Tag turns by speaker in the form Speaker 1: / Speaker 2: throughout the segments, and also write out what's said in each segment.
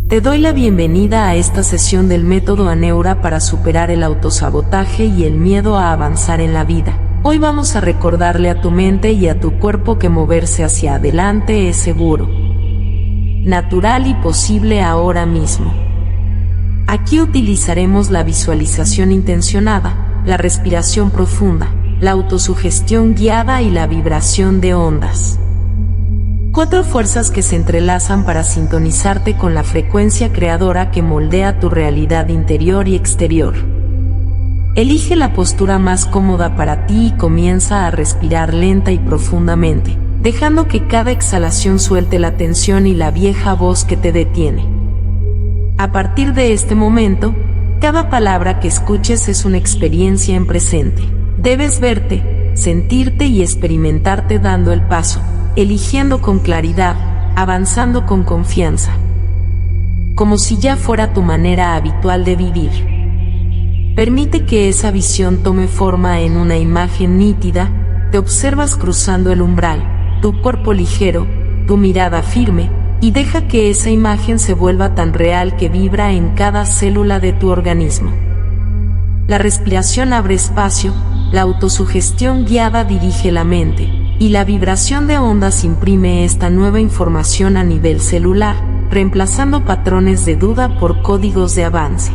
Speaker 1: Te doy la bienvenida a esta sesión del método Aneura para superar el autosabotaje y el miedo a avanzar en la vida. Hoy vamos a recordarle a tu mente y a tu cuerpo que moverse hacia adelante es seguro, natural y posible ahora mismo. Aquí utilizaremos la visualización intencionada, la respiración profunda, la autosugestión guiada y la vibración de ondas. 4 fuerzas que se entrelazan para sintonizarte con la frecuencia creadora que moldea tu realidad interior y exterior. Elige la postura más cómoda para ti y comienza a respirar lenta y profundamente, dejando que cada exhalación suelte la tensión y la vieja voz que te detiene. A partir de este momento, cada palabra que escuches es una experiencia en presente. Debes verte, sentirte y experimentarte dando el paso, eligiendo con claridad, avanzando con confianza, como si ya fuera tu manera habitual de vivir. Permite que esa visión tome forma en una imagen nítida. Te observas cruzando el umbral, tu cuerpo ligero, tu mirada firme, y deja que esa imagen se vuelva tan real que vibra en cada célula de tu organismo. La respiración abre espacio, la autosugestión guiada dirige la mente, y la vibración de ondas imprime esta nueva información a nivel celular, reemplazando patrones de duda por códigos de avance.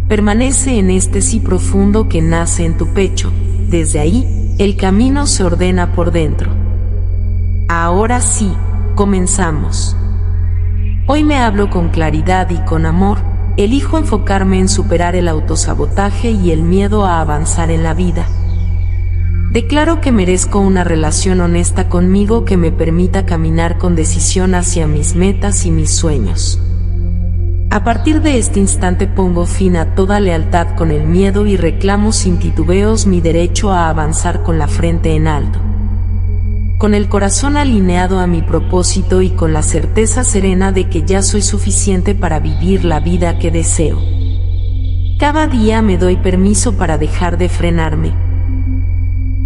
Speaker 1: Permanece en este sí profundo que nace en tu pecho. Desde ahí, el camino se ordena por dentro. Ahora sí, comenzamos. Hoy me hablo con claridad y con amor. Elijo enfocarme en superar el autosabotaje y el miedo a avanzar en la vida. Declaro que merezco una relación honesta conmigo que me permita caminar con decisión hacia mis metas y mis sueños. A partir de este instante pongo fin a toda lealtad con el miedo y reclamo sin titubeos mi derecho a avanzar con la frente en alto. Con el corazón alineado a mi propósito y con la certeza serena de que ya soy suficiente para vivir la vida que deseo. Cada día me doy permiso para dejar de frenarme.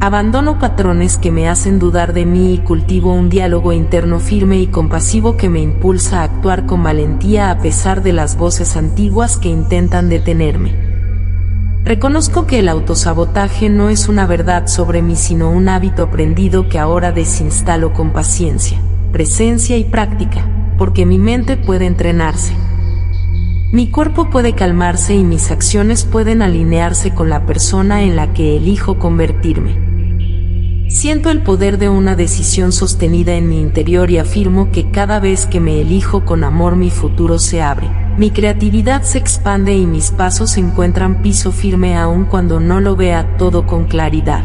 Speaker 1: Abandono patrones que me hacen dudar de mí y cultivo un diálogo interno firme y compasivo que me impulsa a actuar con valentía a pesar de las voces antiguas que intentan detenerme. Reconozco que el autosabotaje no es una verdad sobre mí sino un hábito aprendido que ahora desinstalo con paciencia, presencia y práctica, porque mi mente puede entrenarse. Mi cuerpo puede calmarse y mis acciones pueden alinearse con la persona en la que elijo convertirme. Siento el poder de una decisión sostenida en mi interior y afirmo que cada vez que me elijo con amor mi futuro se abre, mi creatividad se expande y mis pasos encuentran piso firme aun cuando no lo vea todo con claridad.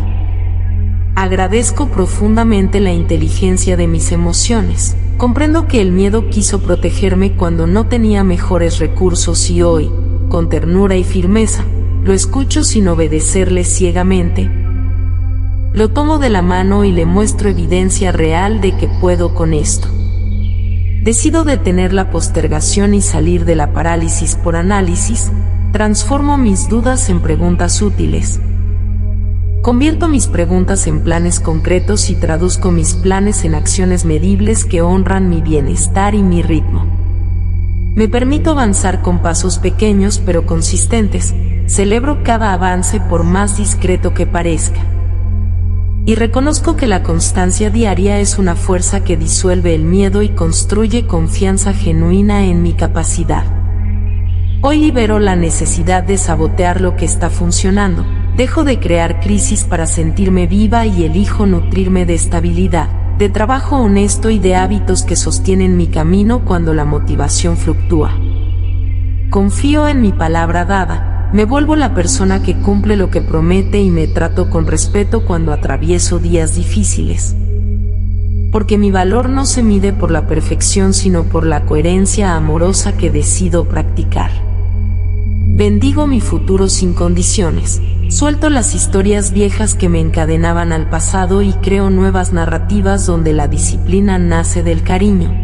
Speaker 1: Agradezco profundamente la inteligencia de mis emociones. Comprendo que el miedo quiso protegerme cuando no tenía mejores recursos y hoy, con ternura y firmeza, lo escucho sin obedecerle ciegamente. Lo tomo de la mano y le muestro evidencia real de que puedo con esto. Decido detener la postergación y salir de la parálisis por análisis. Transformo mis dudas en preguntas útiles. Convierto mis preguntas en planes concretos y traduzco mis planes en acciones medibles que honran mi bienestar y mi ritmo. Me permito avanzar con pasos pequeños pero consistentes. Celebro cada avance por más discreto que parezca. Y reconozco que la constancia diaria es una fuerza que disuelve el miedo y construye confianza genuina en mi capacidad. Hoy libero la necesidad de sabotear lo que está funcionando. Dejo de crear crisis para sentirme viva y elijo nutrirme de estabilidad, de trabajo honesto y de hábitos que sostienen mi camino cuando la motivación fluctúa. Confío en mi palabra dada. Me vuelvo la persona que cumple lo que promete y me trato con respeto cuando atravieso días difíciles. Porque mi valor no se mide por la perfección sino por la coherencia amorosa que decido practicar. Bendigo mi futuro sin condiciones. Suelto las historias viejas que me encadenaban al pasado y creo nuevas narrativas donde la disciplina nace del cariño.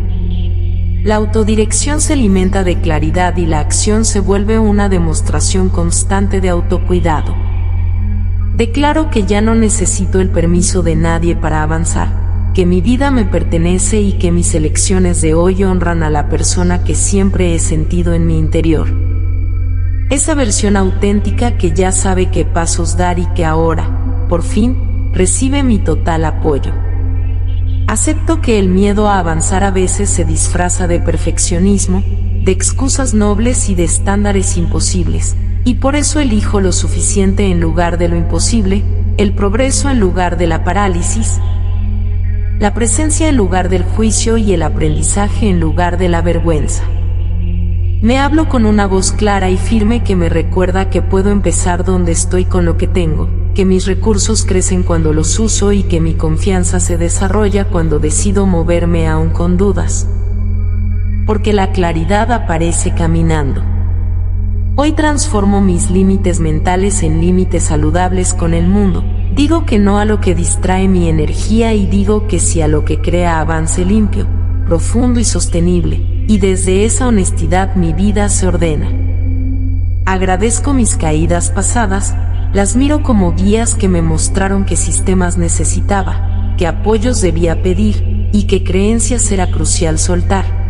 Speaker 1: La autodirección se alimenta de claridad y la acción se vuelve una demostración constante de autocuidado. Declaro que ya no necesito el permiso de nadie para avanzar. que mi vida me pertenece y que mis elecciones de hoy honran a la persona que siempre he sentido en mi interior. Esa versión auténtica que ya sabe qué pasos dar y que ahora, por fin, recibe mi total apoyo. Acepto que el miedo a avanzar a veces se disfraza de perfeccionismo, de excusas nobles y de estándares imposibles, y por eso elijo lo suficiente en lugar de lo imposible, el progreso en lugar de la parálisis, la presencia en lugar del juicio y el aprendizaje en lugar de la vergüenza. Me hablo con una voz clara y firme que me recuerda que puedo empezar donde estoy con lo que tengo, que mis recursos crecen cuando los uso y que mi confianza se desarrolla cuando decido moverme aún con dudas. Porque la claridad aparece caminando. Hoy transformo mis límites mentales en límites saludables con el mundo. Digo que no a lo que distrae mi energía y digo que sí a lo que crea avance limpio, profundo y sostenible, y desde esa honestidad mi vida se ordena. Agradezco mis caídas pasadas, las miro como guías que me mostraron qué sistemas necesitaba, qué apoyos debía pedir y qué creencias era crucial soltar.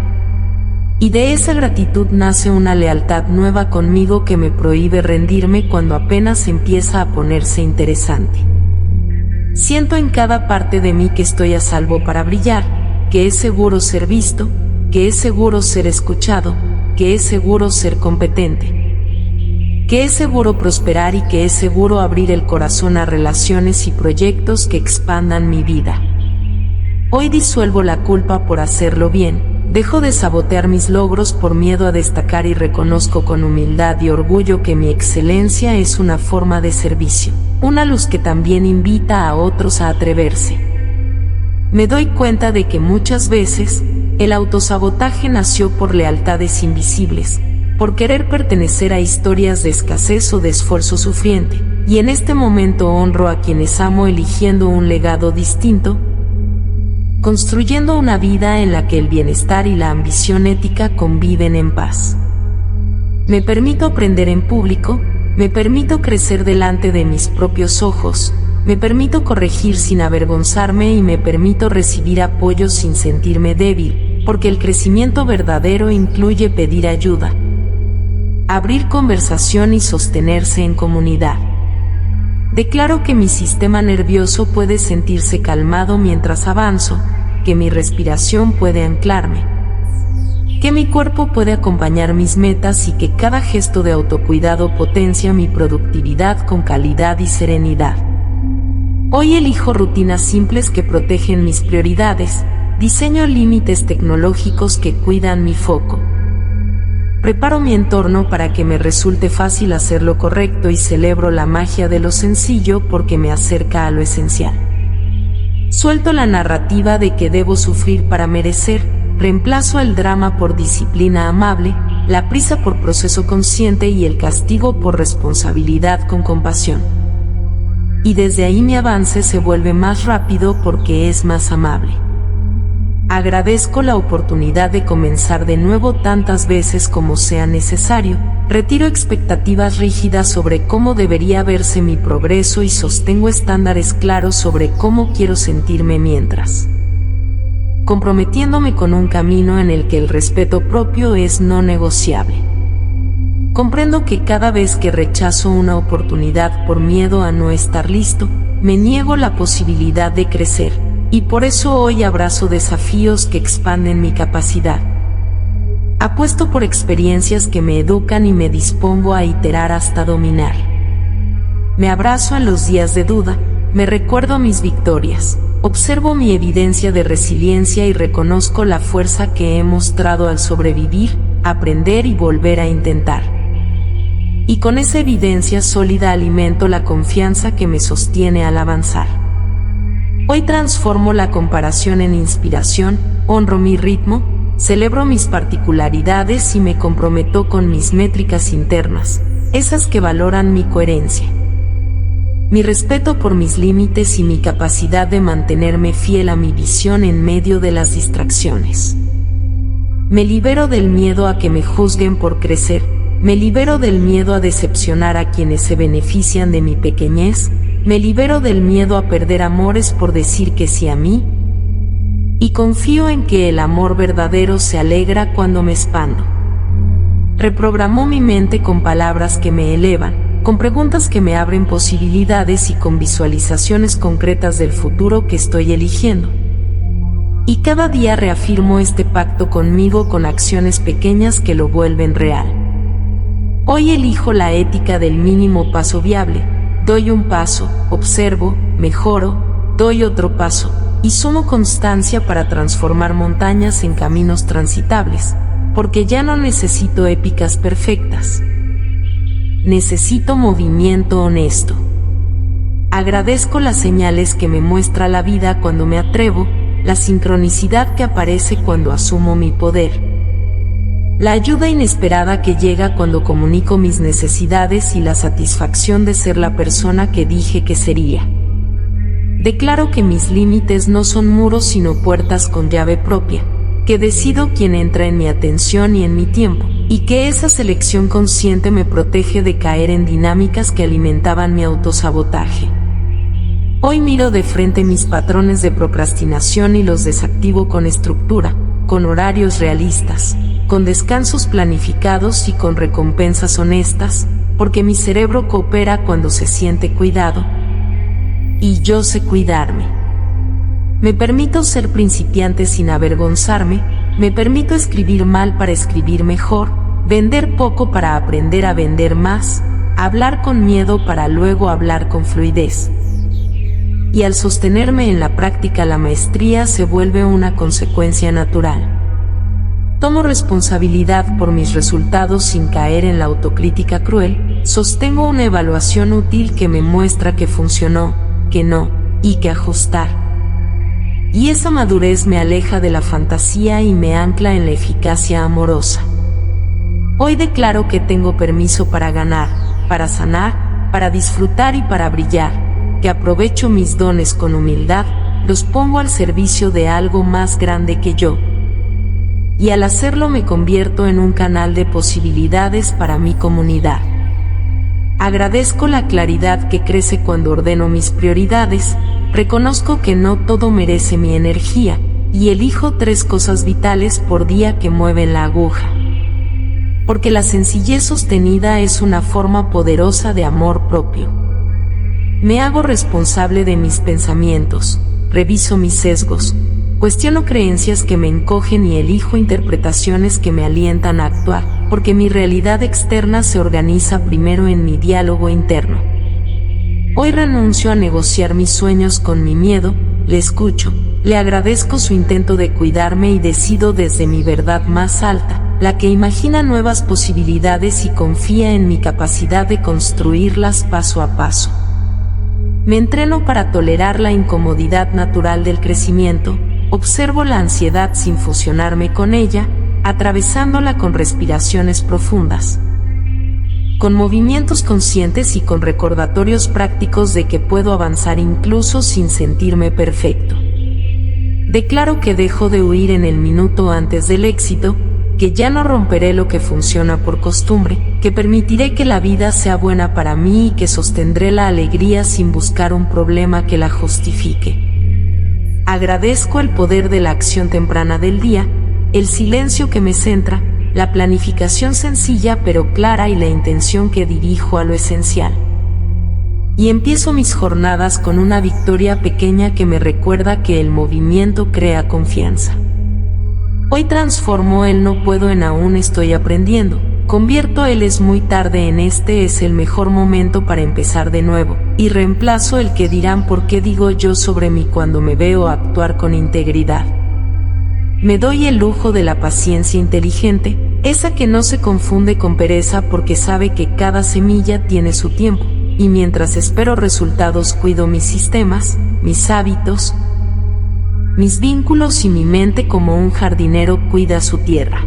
Speaker 1: Y de esa gratitud nace una lealtad nueva conmigo que me prohíbe rendirme cuando apenas empieza a ponerse interesante. Siento en cada parte de mí que estoy a salvo para brillar, que es seguro ser visto, que es seguro ser escuchado, que es seguro ser competente, que es seguro prosperar y que es seguro abrir el corazón a relaciones y proyectos que expandan mi vida. Hoy disuelvo la culpa por hacerlo bien. Dejo de sabotear mis logros por miedo a destacar y reconozco con humildad y orgullo que mi excelencia es una forma de servicio, una luz que también invita a otros a atreverse. Me doy cuenta de que muchas veces, el autosabotaje nació por lealtades invisibles, por querer pertenecer a historias de escasez o de esfuerzo sufriente, y en este momento honro a quienes amo eligiendo un legado distinto, construyendo una vida en la que el bienestar y la ambición ética conviven en paz. Me permito aprender en público, me permito crecer delante de mis propios ojos, me permito corregir sin avergonzarme y me permito recibir apoyo sin sentirme débil, porque el crecimiento verdadero incluye pedir ayuda, abrir conversación y sostenerse en comunidad. Declaro que mi sistema nervioso puede sentirse calmado mientras avanzo, que mi respiración puede anclarme, que mi cuerpo puede acompañar mis metas y que cada gesto de autocuidado potencia mi productividad con calidad y serenidad. Hoy elijo rutinas simples que protegen mis prioridades, diseño límites tecnológicos que cuidan mi foco. Preparo mi entorno para que me resulte fácil hacer lo correcto y celebro la magia de lo sencillo porque me acerca a lo esencial. Suelto la narrativa de que debo sufrir para merecer, reemplazo el drama por disciplina amable, la prisa por proceso consciente y el castigo por responsabilidad con compasión. Y desde ahí mi avance se vuelve más rápido porque es más amable. Agradezco la oportunidad de comenzar de nuevo tantas veces como sea necesario, retiro expectativas rígidas sobre cómo debería verse mi progreso y sostengo estándares claros sobre cómo quiero sentirme mientras. Comprometiéndome con un camino en el que el respeto propio es no negociable. Comprendo que cada vez que rechazo una oportunidad por miedo a no estar listo, me niego la posibilidad de crecer. Y por eso hoy abrazo desafíos que expanden mi capacidad. Apuesto por experiencias que me educan y me dispongo a iterar hasta dominar. Me abrazo en los días de duda, me recuerdo mis victorias, observo mi evidencia de resiliencia y reconozco la fuerza que he mostrado al sobrevivir, aprender y volver a intentar. Y con esa evidencia sólida alimento la confianza que me sostiene al avanzar. Hoy transformo la comparación en inspiración, honro mi ritmo, celebro mis particularidades y me comprometo con mis métricas internas, esas que valoran mi coherencia, mi respeto por mis límites y mi capacidad de mantenerme fiel a mi visión en medio de las distracciones. Me libero del miedo a que me juzguen por crecer, me libero del miedo a decepcionar a quienes se benefician de mi pequeñez, me libero del miedo a perder amores por decir que sí a mí, Y confío en que el amor verdadero se alegra cuando me expando. Reprogramó mi mente con palabras que me elevan, con preguntas que me abren posibilidades y con visualizaciones concretas del futuro que estoy eligiendo. Y cada día reafirmo este pacto conmigo con acciones pequeñas que lo vuelven real. Hoy elijo la ética del mínimo paso viable. Doy un paso, observo, mejoro, doy otro paso, y sumo constancia para transformar montañas en caminos transitables, porque ya no necesito épicas perfectas. Necesito movimiento honesto. Agradezco las señales que me muestra la vida cuando me atrevo, la sincronicidad que aparece cuando asumo mi poder, la ayuda inesperada que llega cuando comunico mis necesidades y la satisfacción de ser la persona que dije que sería. Declaro que mis límites no son muros sino puertas con llave propia, que decido quién entra en mi atención y en mi tiempo, y que esa selección consciente me protege de caer en dinámicas que alimentaban mi autosabotaje. Hoy miro de frente mis patrones de procrastinación y los desactivo con estructura, con horarios realistas, con descansos planificados y con recompensas honestas, porque mi cerebro coopera cuando se siente cuidado, y yo sé cuidarme. Me permito ser principiante sin avergonzarme, me permito escribir mal para escribir mejor, vender poco para aprender a vender más, hablar con miedo para luego hablar con fluidez. Y al sostenerme en la práctica la maestría se vuelve una consecuencia natural. Tomo responsabilidad por mis resultados sin caer en la autocrítica cruel, sostengo una evaluación útil que me muestra que funcionó, que no, y que ajustar. Y esa madurez me aleja de la fantasía y me ancla en la eficacia amorosa. Hoy declaro que tengo permiso para ganar, para sanar, para disfrutar y para brillar, que aprovecho mis dones con humildad, los pongo al servicio de algo más grande que yo. Y al hacerlo me convierto en un canal de posibilidades para mi comunidad. Agradezco la claridad que crece cuando ordeno mis prioridades, reconozco que no todo merece mi energía, y elijo 3 cosas vitales por día que mueven la aguja. Porque la sencillez sostenida es una forma poderosa de amor propio. Me hago responsable de mis pensamientos, reviso mis sesgos, cuestiono creencias que me encogen y elijo interpretaciones que me alientan a actuar, porque mi realidad externa se organiza primero en mi diálogo interno. Hoy renuncio a negociar mis sueños con mi miedo, le escucho, le agradezco su intento de cuidarme y decido desde mi verdad más alta, la que imagina nuevas posibilidades y confía en mi capacidad de construirlas paso a paso. Me entreno para tolerar la incomodidad natural del crecimiento, observo la ansiedad sin fusionarme con ella, atravesándola con respiraciones profundas, con movimientos conscientes y con recordatorios prácticos de que puedo avanzar incluso sin sentirme perfecto. Declaro que dejo de huir en el minuto antes del éxito, que ya no romperé lo que funciona por costumbre, que permitiré que la vida sea buena para mí y que sostendré la alegría sin buscar un problema que la justifique. Agradezco el poder de la acción temprana del día, el silencio que me centra, la planificación sencilla pero clara y la intención que dirijo a lo esencial. Y empiezo mis jornadas con una victoria pequeña que me recuerda que el movimiento crea confianza. Hoy transformo el no puedo en aún estoy aprendiendo, convierto el es muy tarde en este es el mejor momento para empezar de nuevo, y reemplazo el que dirán por qué digo yo sobre mí cuando me veo actuar con integridad. Me doy el lujo de la paciencia inteligente, esa que no se confunde con pereza porque sabe que cada semilla tiene su tiempo, y mientras espero resultados cuido mis sistemas, mis hábitos, mis vínculos y mi mente como un jardinero cuida su tierra.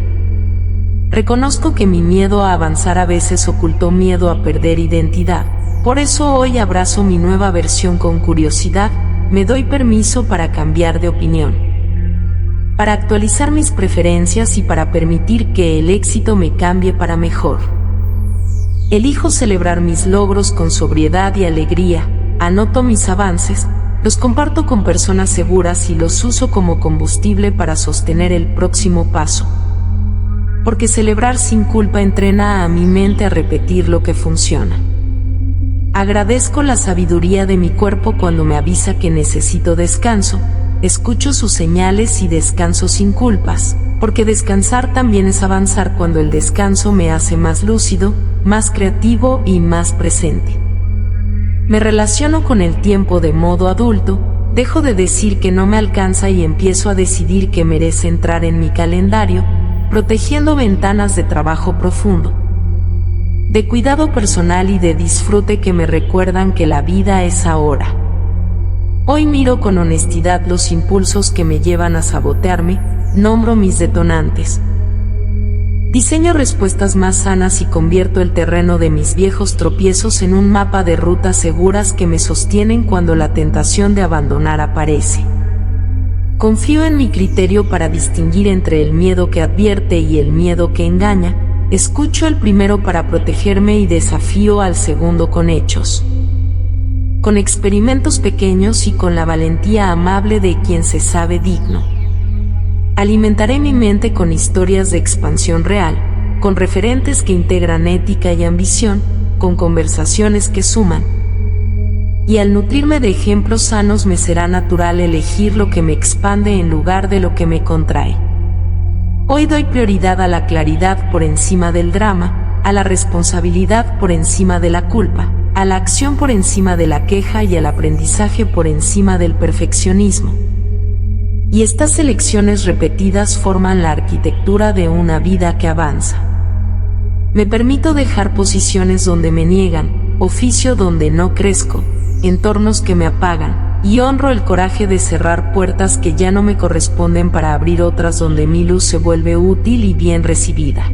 Speaker 1: Reconozco que mi miedo a avanzar a veces ocultó miedo a perder identidad, por eso hoy abrazo mi nueva versión con curiosidad, me doy permiso para cambiar de opinión, para actualizar mis preferencias y para permitir que el éxito me cambie para mejor. Elijo celebrar mis logros con sobriedad y alegría, anoto mis avances, los comparto con personas seguras y los uso como combustible para sostener el próximo paso. Porque celebrar sin culpa entrena a mi mente a repetir lo que funciona. Agradezco la sabiduría de mi cuerpo cuando me avisa que necesito descanso, escucho sus señales y descanso sin culpas, porque descansar también es avanzar cuando el descanso me hace más lúcido, más creativo y más presente. Me relaciono con el tiempo de modo adulto, dejo de decir que no me alcanza y empiezo a decidir que merece entrar en mi calendario, protegiendo ventanas de trabajo profundo, de cuidado personal y de disfrute que me recuerdan que la vida es ahora. Hoy miro con honestidad los impulsos que me llevan a sabotearme, nombro mis detonantes. Diseño respuestas más sanas y convierto el terreno de mis viejos tropiezos en un mapa de rutas seguras que me sostienen cuando la tentación de abandonar aparece. Confío en mi criterio para distinguir entre el miedo que advierte y el miedo que engaña, escucho al primero para protegerme y desafío al segundo con hechos. Con experimentos pequeños y con la valentía amable de quien se sabe digno. Alimentaré mi mente con historias de expansión real, con referentes que integran ética y ambición, con conversaciones que suman. Y al nutrirme de ejemplos sanos me será natural elegir lo que me expande en lugar de lo que me contrae. Hoy doy prioridad a la claridad por encima del drama, a la responsabilidad por encima de la culpa, a la acción por encima de la queja y al aprendizaje por encima del perfeccionismo. Y estas elecciones repetidas forman la arquitectura de una vida que avanza. Me permito dejar posiciones donde me niegan, oficio donde no crezco, entornos que me apagan, y honro el coraje de cerrar puertas que ya no me corresponden para abrir otras donde mi luz se vuelve útil y bien recibida.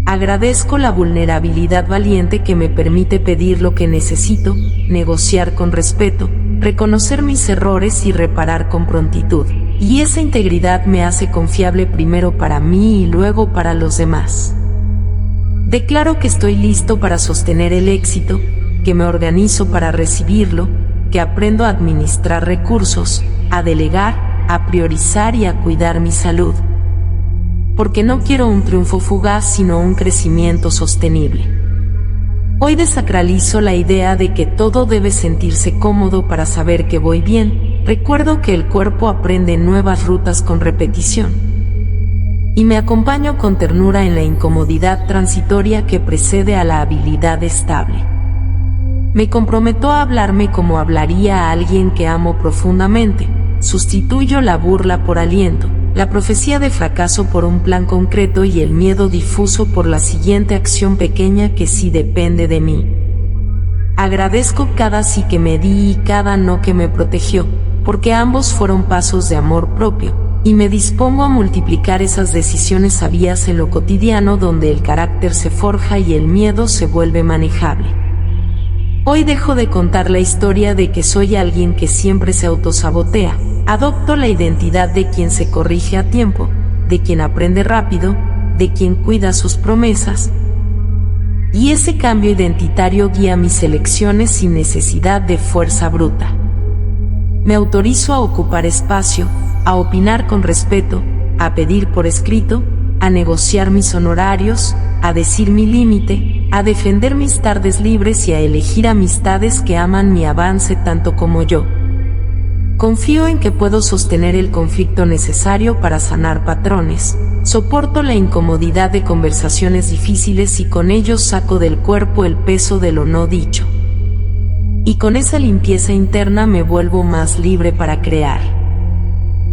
Speaker 1: Agradezco la vulnerabilidad valiente que me permite pedir lo que necesito, negociar con respeto, reconocer mis errores y reparar con prontitud. Y esa integridad me hace confiable primero para mí y luego para los demás. Declaro que estoy listo para sostener el éxito, que me organizo para recibirlo, que aprendo a administrar recursos, a delegar, a priorizar y a cuidar mi salud. Porque no quiero un triunfo fugaz sino un crecimiento sostenible. Hoy desacralizo la idea de que todo debe sentirse cómodo para saber que voy bien, recuerdo que el cuerpo aprende nuevas rutas con repetición. Y me acompaño con ternura en la incomodidad transitoria que precede a la habilidad estable. Me comprometo a hablarme como hablaría a alguien que amo profundamente, sustituyo la burla por aliento, la profecía de fracaso por un plan concreto y el miedo difuso por la siguiente acción pequeña que sí depende de mí. Agradezco cada sí que me di y cada no que me protegió, porque ambos fueron pasos de amor propio, y me dispongo a multiplicar esas decisiones sabias en lo cotidiano donde el carácter se forja y el miedo se vuelve manejable. Hoy dejo de contar la historia de que soy alguien que siempre se autosabotea, adopto la identidad de quien se corrige a tiempo, de quien aprende rápido, de quien cuida sus promesas, y ese cambio identitario guía mis elecciones sin necesidad de fuerza bruta. Me autorizo a ocupar espacio, a opinar con respeto, a pedir por escrito, a negociar mis honorarios, a decir mi límite, a defender mis tardes libres y a elegir amistades que aman mi avance tanto como yo. Confío en que puedo sostener el conflicto necesario para sanar patrones, soporto la incomodidad de conversaciones difíciles y con ellos saco del cuerpo el peso de lo no dicho. Y con esa limpieza interna me vuelvo más libre para crear.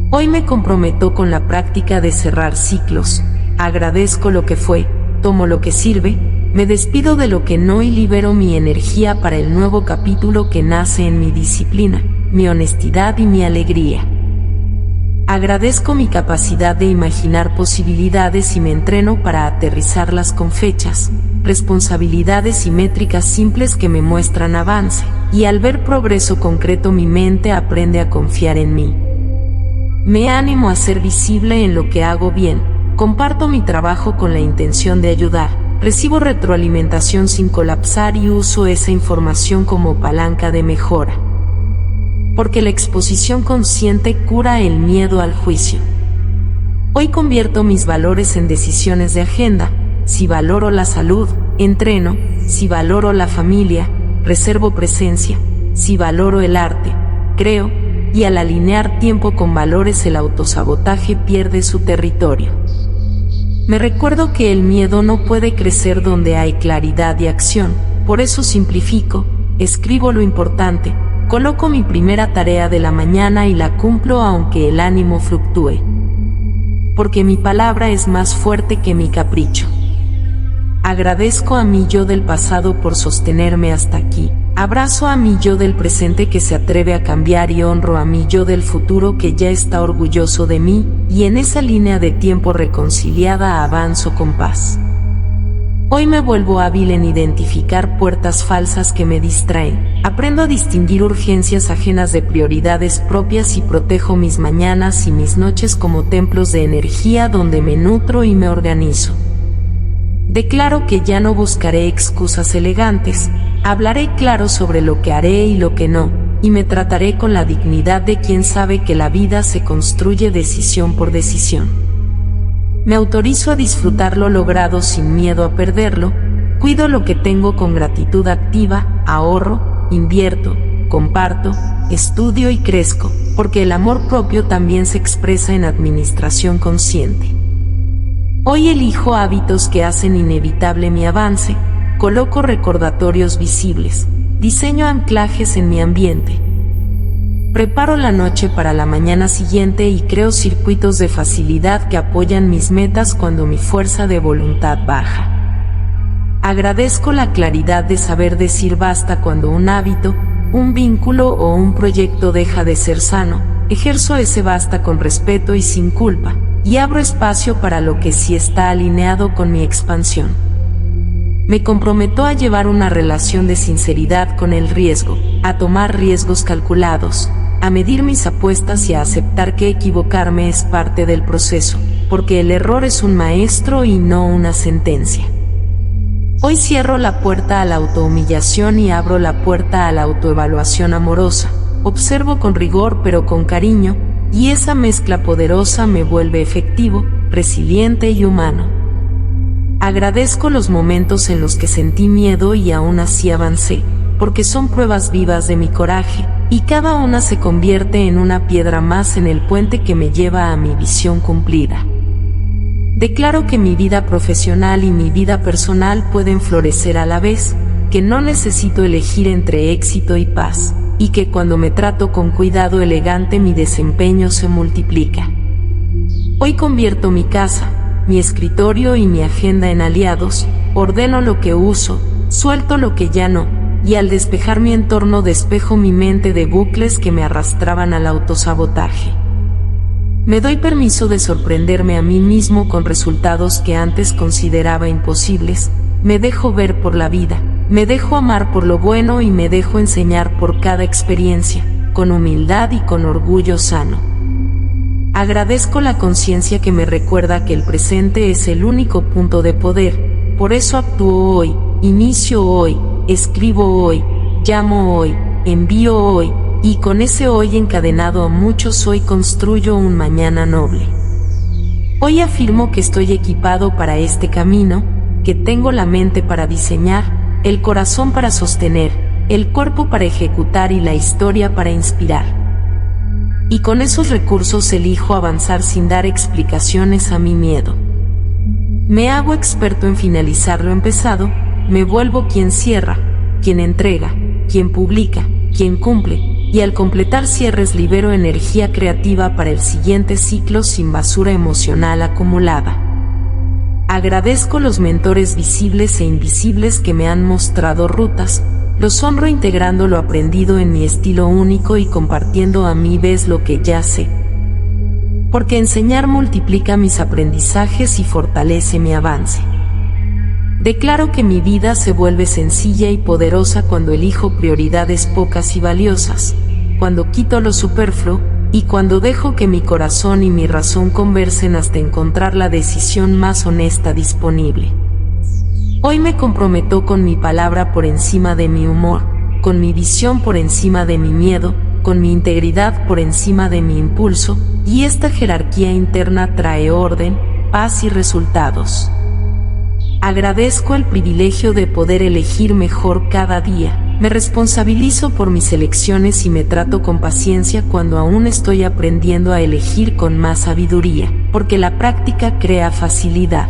Speaker 1: Hoy me comprometo con la práctica de cerrar ciclos, agradezco lo que fue, tomo lo que sirve, me despido de lo que no y libero mi energía para el nuevo capítulo que nace en mi disciplina, mi honestidad y mi alegría. Agradezco mi capacidad de imaginar posibilidades y me entreno para aterrizarlas con fechas, responsabilidades y métricas simples que me muestran avance, y al ver progreso concreto mi mente aprende a confiar en mí. Me animo a ser visible en lo que hago bien, comparto mi trabajo con la intención de ayudar, recibo retroalimentación sin colapsar y uso esa información como palanca de mejora. porque la exposición consciente cura el miedo al juicio. Hoy convierto mis valores en decisiones de agenda. Si valoro la salud, entreno. Si valoro la familia, reservo presencia. Si valoro el arte, creo. Y al alinear tiempo con valores, el autosabotaje pierde su territorio. Me recuerdo que el miedo no puede crecer donde hay claridad y acción. Por eso simplifico, escribo lo importante, coloco mi primera tarea de la mañana y la cumplo aunque el ánimo fluctúe. Porque mi palabra es más fuerte que mi capricho. Agradezco a mi yo del pasado por sostenerme hasta aquí. Abrazo a mi yo del presente que se atreve a cambiar y honro a mi yo del futuro que ya está orgulloso de mí, y en esa línea de tiempo reconciliada avanzo con paz. Hoy me vuelvo hábil en identificar puertas falsas que me distraen. Aprendo a distinguir urgencias ajenas de prioridades propias y protejo mis mañanas y mis noches como templos de energía donde me nutro y me organizo. Declaro que ya no buscaré excusas elegantes, hablaré claro sobre lo que haré y lo que no, y me trataré con la dignidad de quien sabe que la vida se construye decisión por decisión. Me autorizo a disfrutar lo logrado sin miedo a perderlo, cuido lo que tengo con gratitud activa, ahorro, invierto, comparto, estudio y crezco, porque el amor propio también se expresa en administración consciente. Hoy elijo hábitos que hacen inevitable mi avance, coloco recordatorios visibles, diseño anclajes en mi ambiente. Preparo la noche para la mañana siguiente y creo circuitos de facilidad que apoyan mis metas cuando mi fuerza de voluntad baja. Agradezco la claridad de saber decir basta cuando un hábito, un vínculo o un proyecto deja de ser sano. Ejerzo ese basta con respeto y sin culpa, y abro espacio para lo que sí está alineado con mi expansión. Me comprometo a llevar una relación de sinceridad con el riesgo, a tomar riesgos calculados, a medir mis apuestas y a aceptar que equivocarme es parte del proceso, porque el error es un maestro y no una sentencia. Hoy cierro la puerta a la autohumillación y abro la puerta a la autoevaluación amorosa. Observo con rigor pero con cariño, y esa mezcla poderosa me vuelve efectivo, resiliente y humano. Agradezco los momentos en los que sentí miedo y aún así avancé, porque son pruebas vivas de mi coraje, y cada una se convierte en una piedra más en el puente que me lleva a mi visión cumplida. Declaro que mi vida profesional y mi vida personal pueden florecer a la vez, que no necesito elegir entre éxito y paz, y que cuando me trato con cuidado elegante mi desempeño se multiplica. Hoy convierto mi casa, mi escritorio y mi agenda en aliados, ordeno lo que uso, suelto lo que ya no, y al despejar mi entorno despejo mi mente de bucles que me arrastraban al autosabotaje. Me doy permiso de sorprenderme a mí mismo con resultados que antes consideraba imposibles, me dejo ver por la vida, me dejo amar por lo bueno y me dejo enseñar por cada experiencia, con humildad y con orgullo sano. Agradezco la conciencia que me recuerda que el presente es el único punto de poder, por eso actúo hoy, inicio hoy, escribo hoy, llamo hoy, envío hoy, y con ese hoy encadenado a muchos hoy construyo un mañana noble. Hoy afirmo que estoy equipado para este camino, que tengo la mente para diseñar, el corazón para sostener, el cuerpo para ejecutar y la historia para inspirar. Y con esos recursos elijo avanzar sin dar explicaciones a mi miedo. Me hago experto en finalizar lo empezado, me vuelvo quien cierra, quien entrega, quien publica, quien cumple, y al completar cierres libero energía creativa para el siguiente ciclo sin basura emocional acumulada. Agradezco los mentores visibles e invisibles que me han mostrado rutas, los honro integrando lo aprendido en mi estilo único y compartiendo a mi vez lo que ya sé. Porque enseñar multiplica mis aprendizajes y fortalece mi avance. Declaro que mi vida se vuelve sencilla y poderosa cuando elijo prioridades pocas y valiosas, cuando quito lo superfluo, y cuando dejo que mi corazón y mi razón conversen hasta encontrar la decisión más honesta disponible. Hoy me comprometo con mi palabra por encima de mi humor, con mi visión por encima de mi miedo, con mi integridad por encima de mi impulso, y esta jerarquía interna trae orden, paz y resultados. Agradezco el privilegio de poder elegir mejor cada día. Me responsabilizo por mis elecciones y me trato con paciencia cuando aún estoy aprendiendo a elegir con más sabiduría, porque la práctica crea facilidad.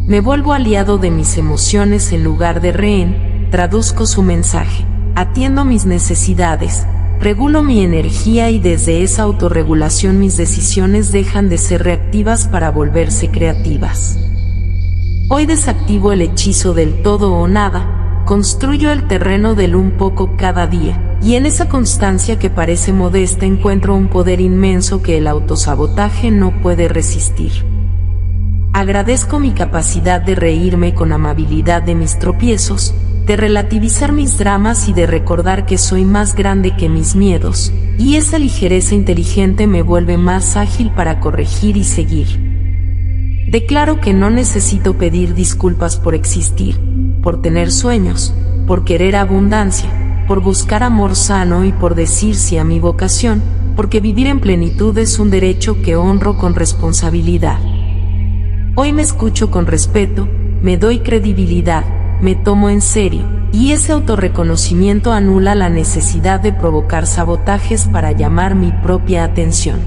Speaker 1: Me vuelvo aliado de mis emociones en lugar de rehén, traduzco su mensaje, atiendo mis necesidades, regulo mi energía y desde esa autorregulación mis decisiones dejan de ser reactivas para volverse creativas. Hoy desactivo el hechizo del todo o nada, construyo el terreno del un poco cada día, y en esa constancia que parece modesta encuentro un poder inmenso que el autosabotaje no puede resistir. Agradezco mi capacidad de reírme con amabilidad de mis tropiezos, de relativizar mis dramas y de recordar que soy más grande que mis miedos, y esa ligereza inteligente me vuelve más ágil para corregir y seguir. Declaro que no necesito pedir disculpas por existir, por tener sueños, por querer abundancia, por buscar amor sano y por decir sí a mi vocación, porque vivir en plenitud es un derecho que honro con responsabilidad. Hoy me escucho con respeto, me doy credibilidad, me tomo en serio, y ese autorreconocimiento anula la necesidad de provocar sabotajes para llamar mi propia atención.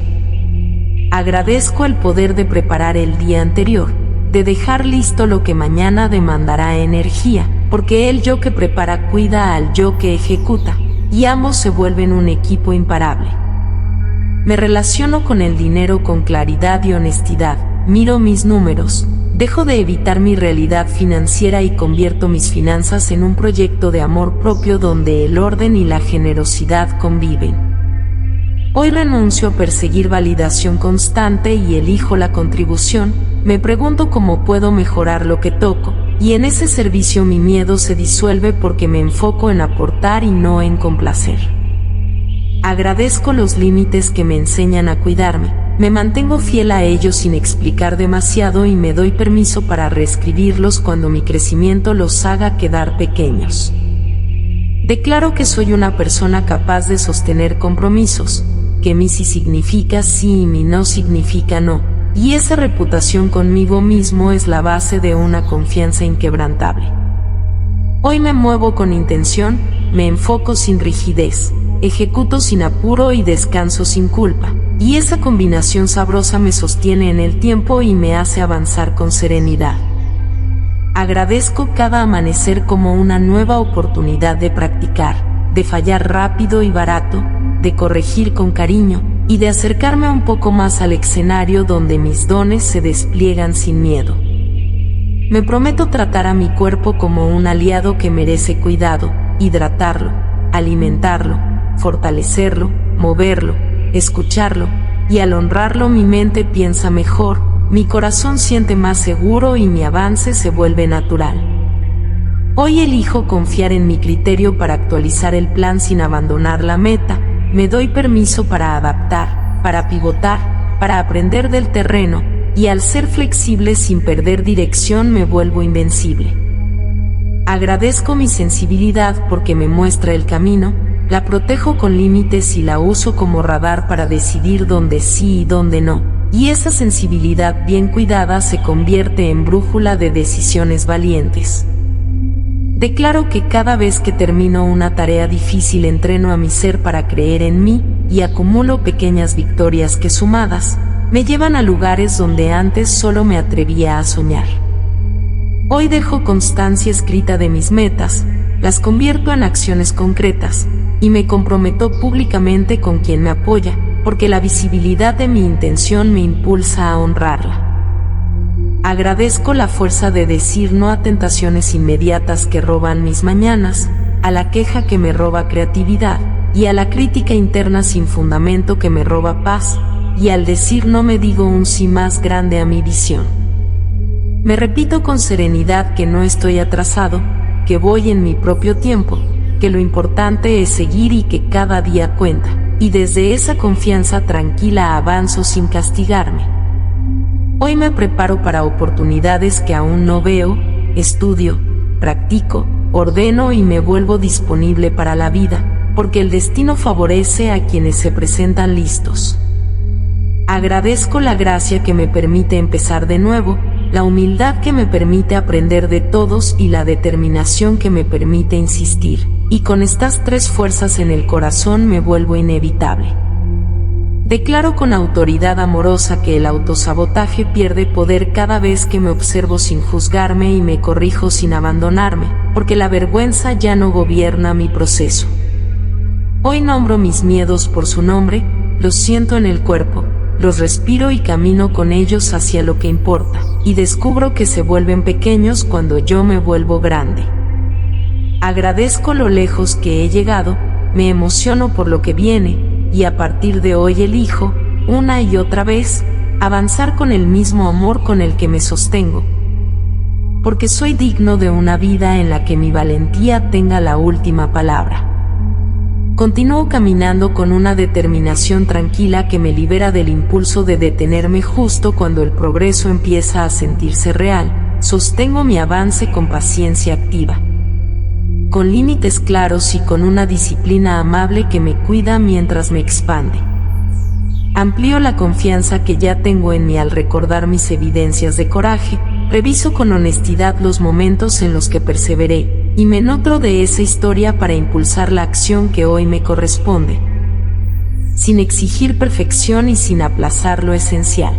Speaker 1: Agradezco el poder de preparar el día anterior, de dejar listo lo que mañana demandará energía, porque el yo que prepara cuida al yo que ejecuta, y ambos se vuelven un equipo imparable. Me relaciono con el dinero con claridad y honestidad, miro mis números, dejo de evitar mi realidad financiera y convierto mis finanzas en un proyecto de amor propio donde el orden y la generosidad conviven. Hoy renuncio a perseguir validación constante y elijo la contribución, me pregunto cómo puedo mejorar lo que toco, y en ese servicio mi miedo se disuelve porque me enfoco en aportar y no en complacer. Agradezco los límites que me enseñan a cuidarme, me mantengo fiel a ellos sin explicar demasiado y me doy permiso para reescribirlos cuando mi crecimiento los haga quedar pequeños. Declaro que soy una persona capaz de sostener compromisos, que mi sí significa sí y mi no significa no, y esa reputación conmigo mismo es la base de una confianza inquebrantable. Hoy me muevo con intención, me enfoco sin rigidez, ejecuto sin apuro y descanso sin culpa, y esa combinación sabrosa me sostiene en el tiempo y me hace avanzar con serenidad. Agradezco cada amanecer como una nueva oportunidad de practicar, de fallar rápido y barato, de corregir con cariño, y de acercarme un poco más al escenario donde mis dones se despliegan sin miedo. Me prometo tratar a mi cuerpo como un aliado que merece cuidado, hidratarlo, alimentarlo, fortalecerlo, moverlo, escucharlo, y al honrarlo mi mente piensa mejor, mi corazón siente más seguro y mi avance se vuelve natural. Hoy elijo confiar en mi criterio para actualizar el plan sin abandonar la meta, me doy permiso para adaptar, para pivotar, para aprender del terreno, y al ser flexible sin perder dirección me vuelvo invencible. Agradezco mi sensibilidad porque me muestra el camino, la protejo con límites y la uso como radar para decidir dónde sí y dónde no, y esa sensibilidad bien cuidada se convierte en brújula de decisiones valientes. Declaro que cada vez que termino una tarea difícil entreno a mi ser para creer en mí, y acumulo pequeñas victorias que sumadas, me llevan a lugares donde antes solo me atrevía a soñar. Hoy dejo constancia escrita de mis metas, las convierto en acciones concretas, y me comprometo públicamente con quien me apoya, porque la visibilidad de mi intención me impulsa a honrarla. Agradezco la fuerza de decir no a tentaciones inmediatas que roban mis mañanas, a la queja que me roba creatividad, y a la crítica interna sin fundamento que me roba paz, y al decir no me digo un sí más grande a mi visión. Me repito con serenidad que no estoy atrasado, que voy en mi propio tiempo, que lo importante es seguir y que cada día cuenta, y desde esa confianza tranquila avanzo sin castigarme. Hoy me preparo para oportunidades que aún no veo, estudio, practico, ordeno y me vuelvo disponible para la vida, porque el destino favorece a quienes se presentan listos. Agradezco la gracia que me permite empezar de nuevo, la humildad que me permite aprender de todos y la determinación que me permite insistir. Y con estas tres fuerzas en el corazón me vuelvo inevitable. Declaro con autoridad amorosa que el autosabotaje pierde poder cada vez que me observo sin juzgarme y me corrijo sin abandonarme, porque la vergüenza ya no gobierna mi proceso. Hoy nombro mis miedos por su nombre, los siento en el cuerpo, los respiro y camino con ellos hacia lo que importa, y descubro que se vuelven pequeños cuando yo me vuelvo grande. Agradezco lo lejos que he llegado, me emociono por lo que viene, y a partir de hoy elijo, una y otra vez, avanzar con el mismo amor con el que me sostengo. Porque soy digno de una vida en la que mi valentía tenga la última palabra. Continúo caminando con una determinación tranquila que me libera del impulso de detenerme justo cuando el progreso empieza a sentirse real. Sostengo mi avance con paciencia activa, con límites claros y con una disciplina amable que me cuida mientras me expande. Amplío la confianza que ya tengo en mí al recordar mis evidencias de coraje, reviso con honestidad los momentos en los que perseveré, y me nutro de esa historia para impulsar la acción que hoy me corresponde, sin exigir perfección y sin aplazar lo esencial.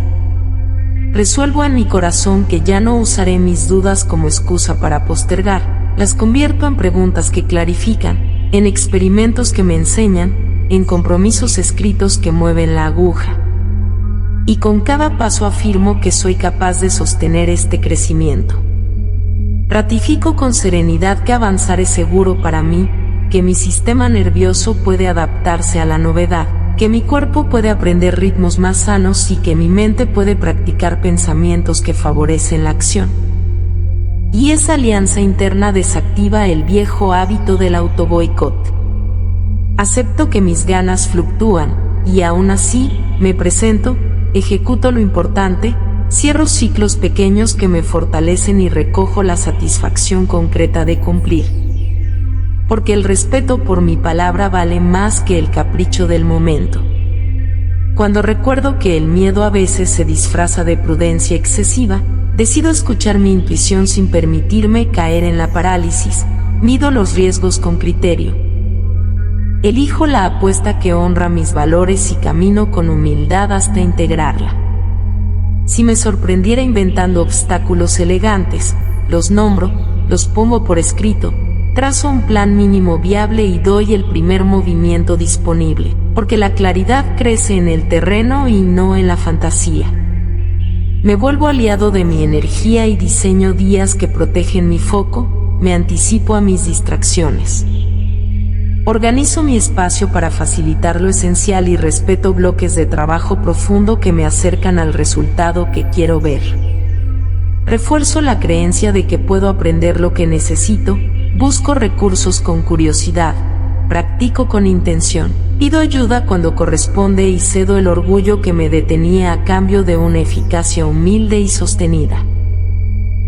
Speaker 1: Resuelvo en mi corazón que ya no usaré mis dudas como excusa para postergar, las convierto en preguntas que clarifican, en experimentos que me enseñan, en compromisos escritos que mueven la aguja. Y con cada paso afirmo que soy capaz de sostener este crecimiento. Ratifico con serenidad que avanzar es seguro para mí, que mi sistema nervioso puede adaptarse a la novedad, que mi cuerpo puede aprender ritmos más sanos y que mi mente puede practicar pensamientos que favorecen la acción. Y esa alianza interna desactiva el viejo hábito del autoboicot. Acepto que mis ganas fluctúan, y aún así, me presento, ejecuto lo importante, cierro ciclos pequeños que me fortalecen y recojo la satisfacción concreta de cumplir. Porque el respeto por mi palabra vale más que el capricho del momento. Cuando recuerdo que el miedo a veces se disfraza de prudencia excesiva, decido escuchar mi intuición sin permitirme caer en la parálisis, mido los riesgos con criterio. Elijo la apuesta que honra mis valores y camino con humildad hasta integrarla. Si me sorprendiera inventando obstáculos elegantes, los nombro, los pongo por escrito, trazo un plan mínimo viable y doy el primer movimiento disponible, porque la claridad crece en el terreno y no en la fantasía. Me vuelvo aliado de mi energía y diseño días que protegen mi foco, me anticipo a mis distracciones. Organizo mi espacio para facilitar lo esencial y respeto bloques de trabajo profundo que me acercan al resultado que quiero ver. Refuerzo la creencia de que puedo aprender lo que necesito, busco recursos con curiosidad, practico con intención, pido ayuda cuando corresponde y cedo el orgullo que me detenía a cambio de una eficacia humilde y sostenida.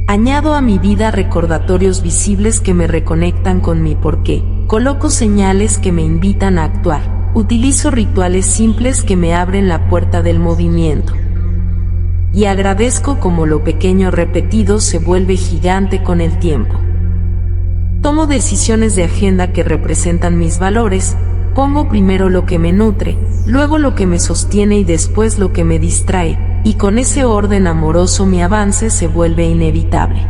Speaker 1: Añado a mi vida recordatorios visibles que me reconectan con mi porqué, coloco señales que me invitan a actuar, utilizo rituales simples que me abren la puerta del movimiento. Y agradezco como lo pequeño repetido se vuelve gigante con el tiempo. Tomo decisiones de agenda que representan mis valores, pongo primero lo que me nutre, luego lo que me sostiene y después lo que me distrae, y con ese orden amoroso mi avance se vuelve inevitable.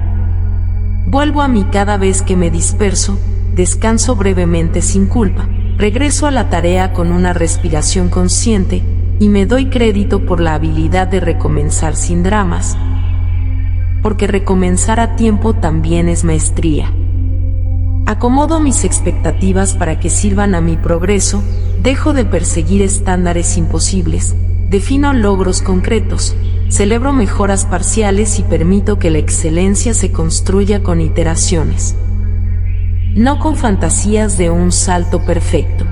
Speaker 1: Vuelvo a mí cada vez que me disperso, descanso brevemente sin culpa, regreso a la tarea con una respiración consciente, y me doy crédito por la habilidad de recomenzar sin dramas, porque recomenzar a tiempo también es maestría. Acomodo mis expectativas para que sirvan a mi progreso, dejo de perseguir estándares imposibles, defino logros concretos, celebro mejoras parciales y permito que la excelencia se construya con iteraciones, no con fantasías de un salto perfecto.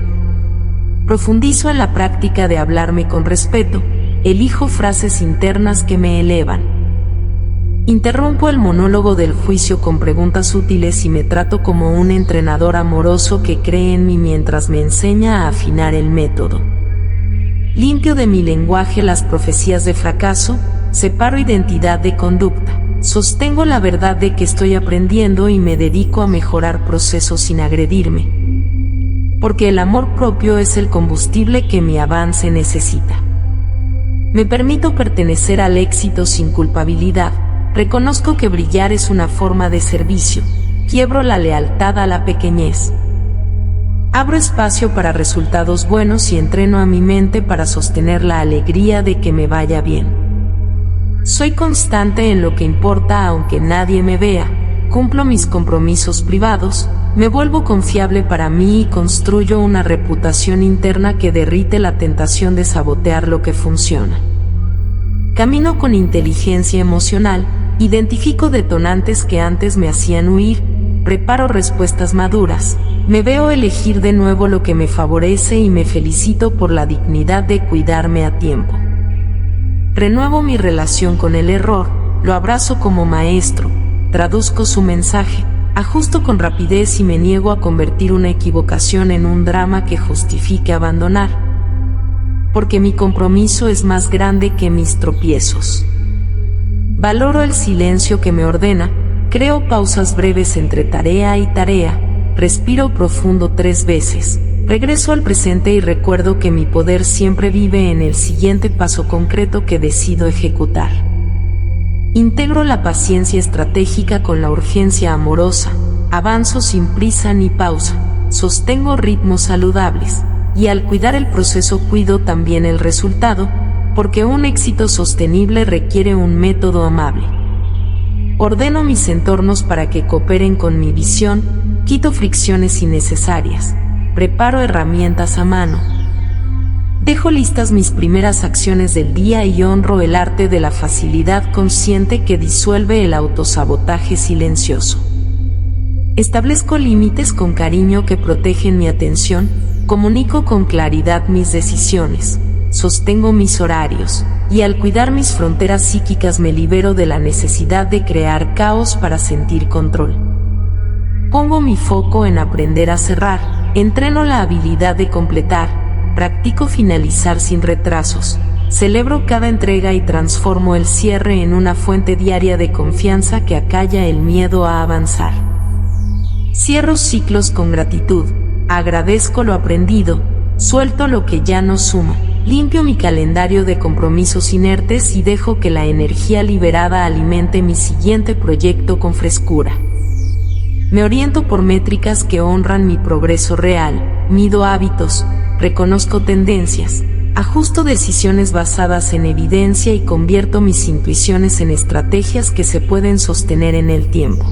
Speaker 1: Profundizo en la práctica de hablarme con respeto, elijo frases internas que me elevan. Interrumpo el monólogo del juicio con preguntas útiles y me trato como un entrenador amoroso que cree en mí mientras me enseña a afinar el método. Limpio de mi lenguaje las profecías de fracaso, separo identidad de conducta, sostengo la verdad de que estoy aprendiendo y me dedico a mejorar procesos sin agredirme. Porque el amor propio es el combustible que mi avance necesita. Me permito pertenecer al éxito sin culpabilidad. Reconozco que brillar es una forma de servicio, quiebro la lealtad a la pequeñez. Abro espacio para resultados buenos y entreno a mi mente para sostener la alegría de que me vaya bien. Soy constante en lo que importa aunque nadie me vea, cumplo mis compromisos privados, me vuelvo confiable para mí y construyo una reputación interna que derrite la tentación de sabotear lo que funciona. Camino con inteligencia emocional, identifico detonantes que antes me hacían huir, preparo respuestas maduras, me veo elegir de nuevo lo que me favorece y me felicito por la dignidad de cuidarme a tiempo. Renuevo mi relación con el error, lo abrazo como maestro, traduzco su mensaje, ajusto con rapidez y me niego a convertir una equivocación en un drama que justifique abandonar. Porque mi compromiso es más grande que mis tropiezos. Valoro el silencio que me ordena, creo pausas breves entre tarea y tarea, respiro profundo 3 veces, regreso al presente y recuerdo que mi poder siempre vive en el siguiente paso concreto que decido ejecutar. Integro la paciencia estratégica con la urgencia amorosa, avanzo sin prisa ni pausa, sostengo ritmos saludables, y al cuidar el proceso cuido también el resultado, porque un éxito sostenible requiere un método amable. Ordeno mis entornos para que cooperen con mi visión, quito fricciones innecesarias, preparo herramientas a mano. Dejo listas mis primeras acciones del día y honro el arte de la facilidad consciente que disuelve el autosabotaje silencioso. Establezco límites con cariño que protegen mi atención, comunico con claridad mis decisiones, sostengo mis horarios, y al cuidar mis fronteras psíquicas me libero de la necesidad de crear caos para sentir control. Pongo mi foco en aprender a cerrar, entreno la habilidad de completar, practico finalizar sin retrasos, celebro cada entrega y transformo el cierre en una fuente diaria de confianza que acalla el miedo a avanzar. Cierro ciclos con gratitud, agradezco lo aprendido, suelto lo que ya no suma, limpio mi calendario de compromisos inertes y dejo que la energía liberada alimente mi siguiente proyecto con frescura. Me oriento por métricas que honran mi progreso real, mido hábitos, reconozco tendencias, ajusto decisiones basadas en evidencia y convierto mis intuiciones en estrategias que se pueden sostener en el tiempo.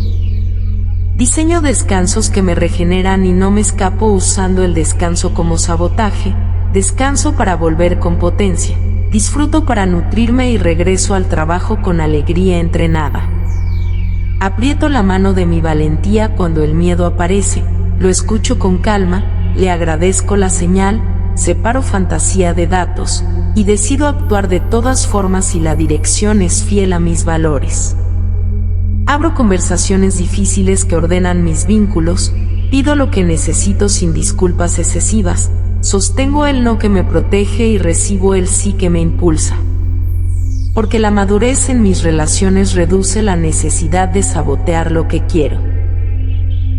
Speaker 1: Diseño descansos que me regeneran y no me escapo usando el descanso como sabotaje, descanso para volver con potencia, disfruto para nutrirme y regreso al trabajo con alegría entrenada. Aprieto la mano de mi valentía cuando el miedo aparece, lo escucho con calma, le agradezco la señal, separo fantasía de datos, y decido actuar de todas formas si la dirección es fiel a mis valores. Abro conversaciones difíciles que ordenan mis vínculos, pido lo que necesito sin disculpas excesivas, sostengo el no que me protege y recibo el sí que me impulsa. Porque la madurez en mis relaciones reduce la necesidad de sabotear lo que quiero.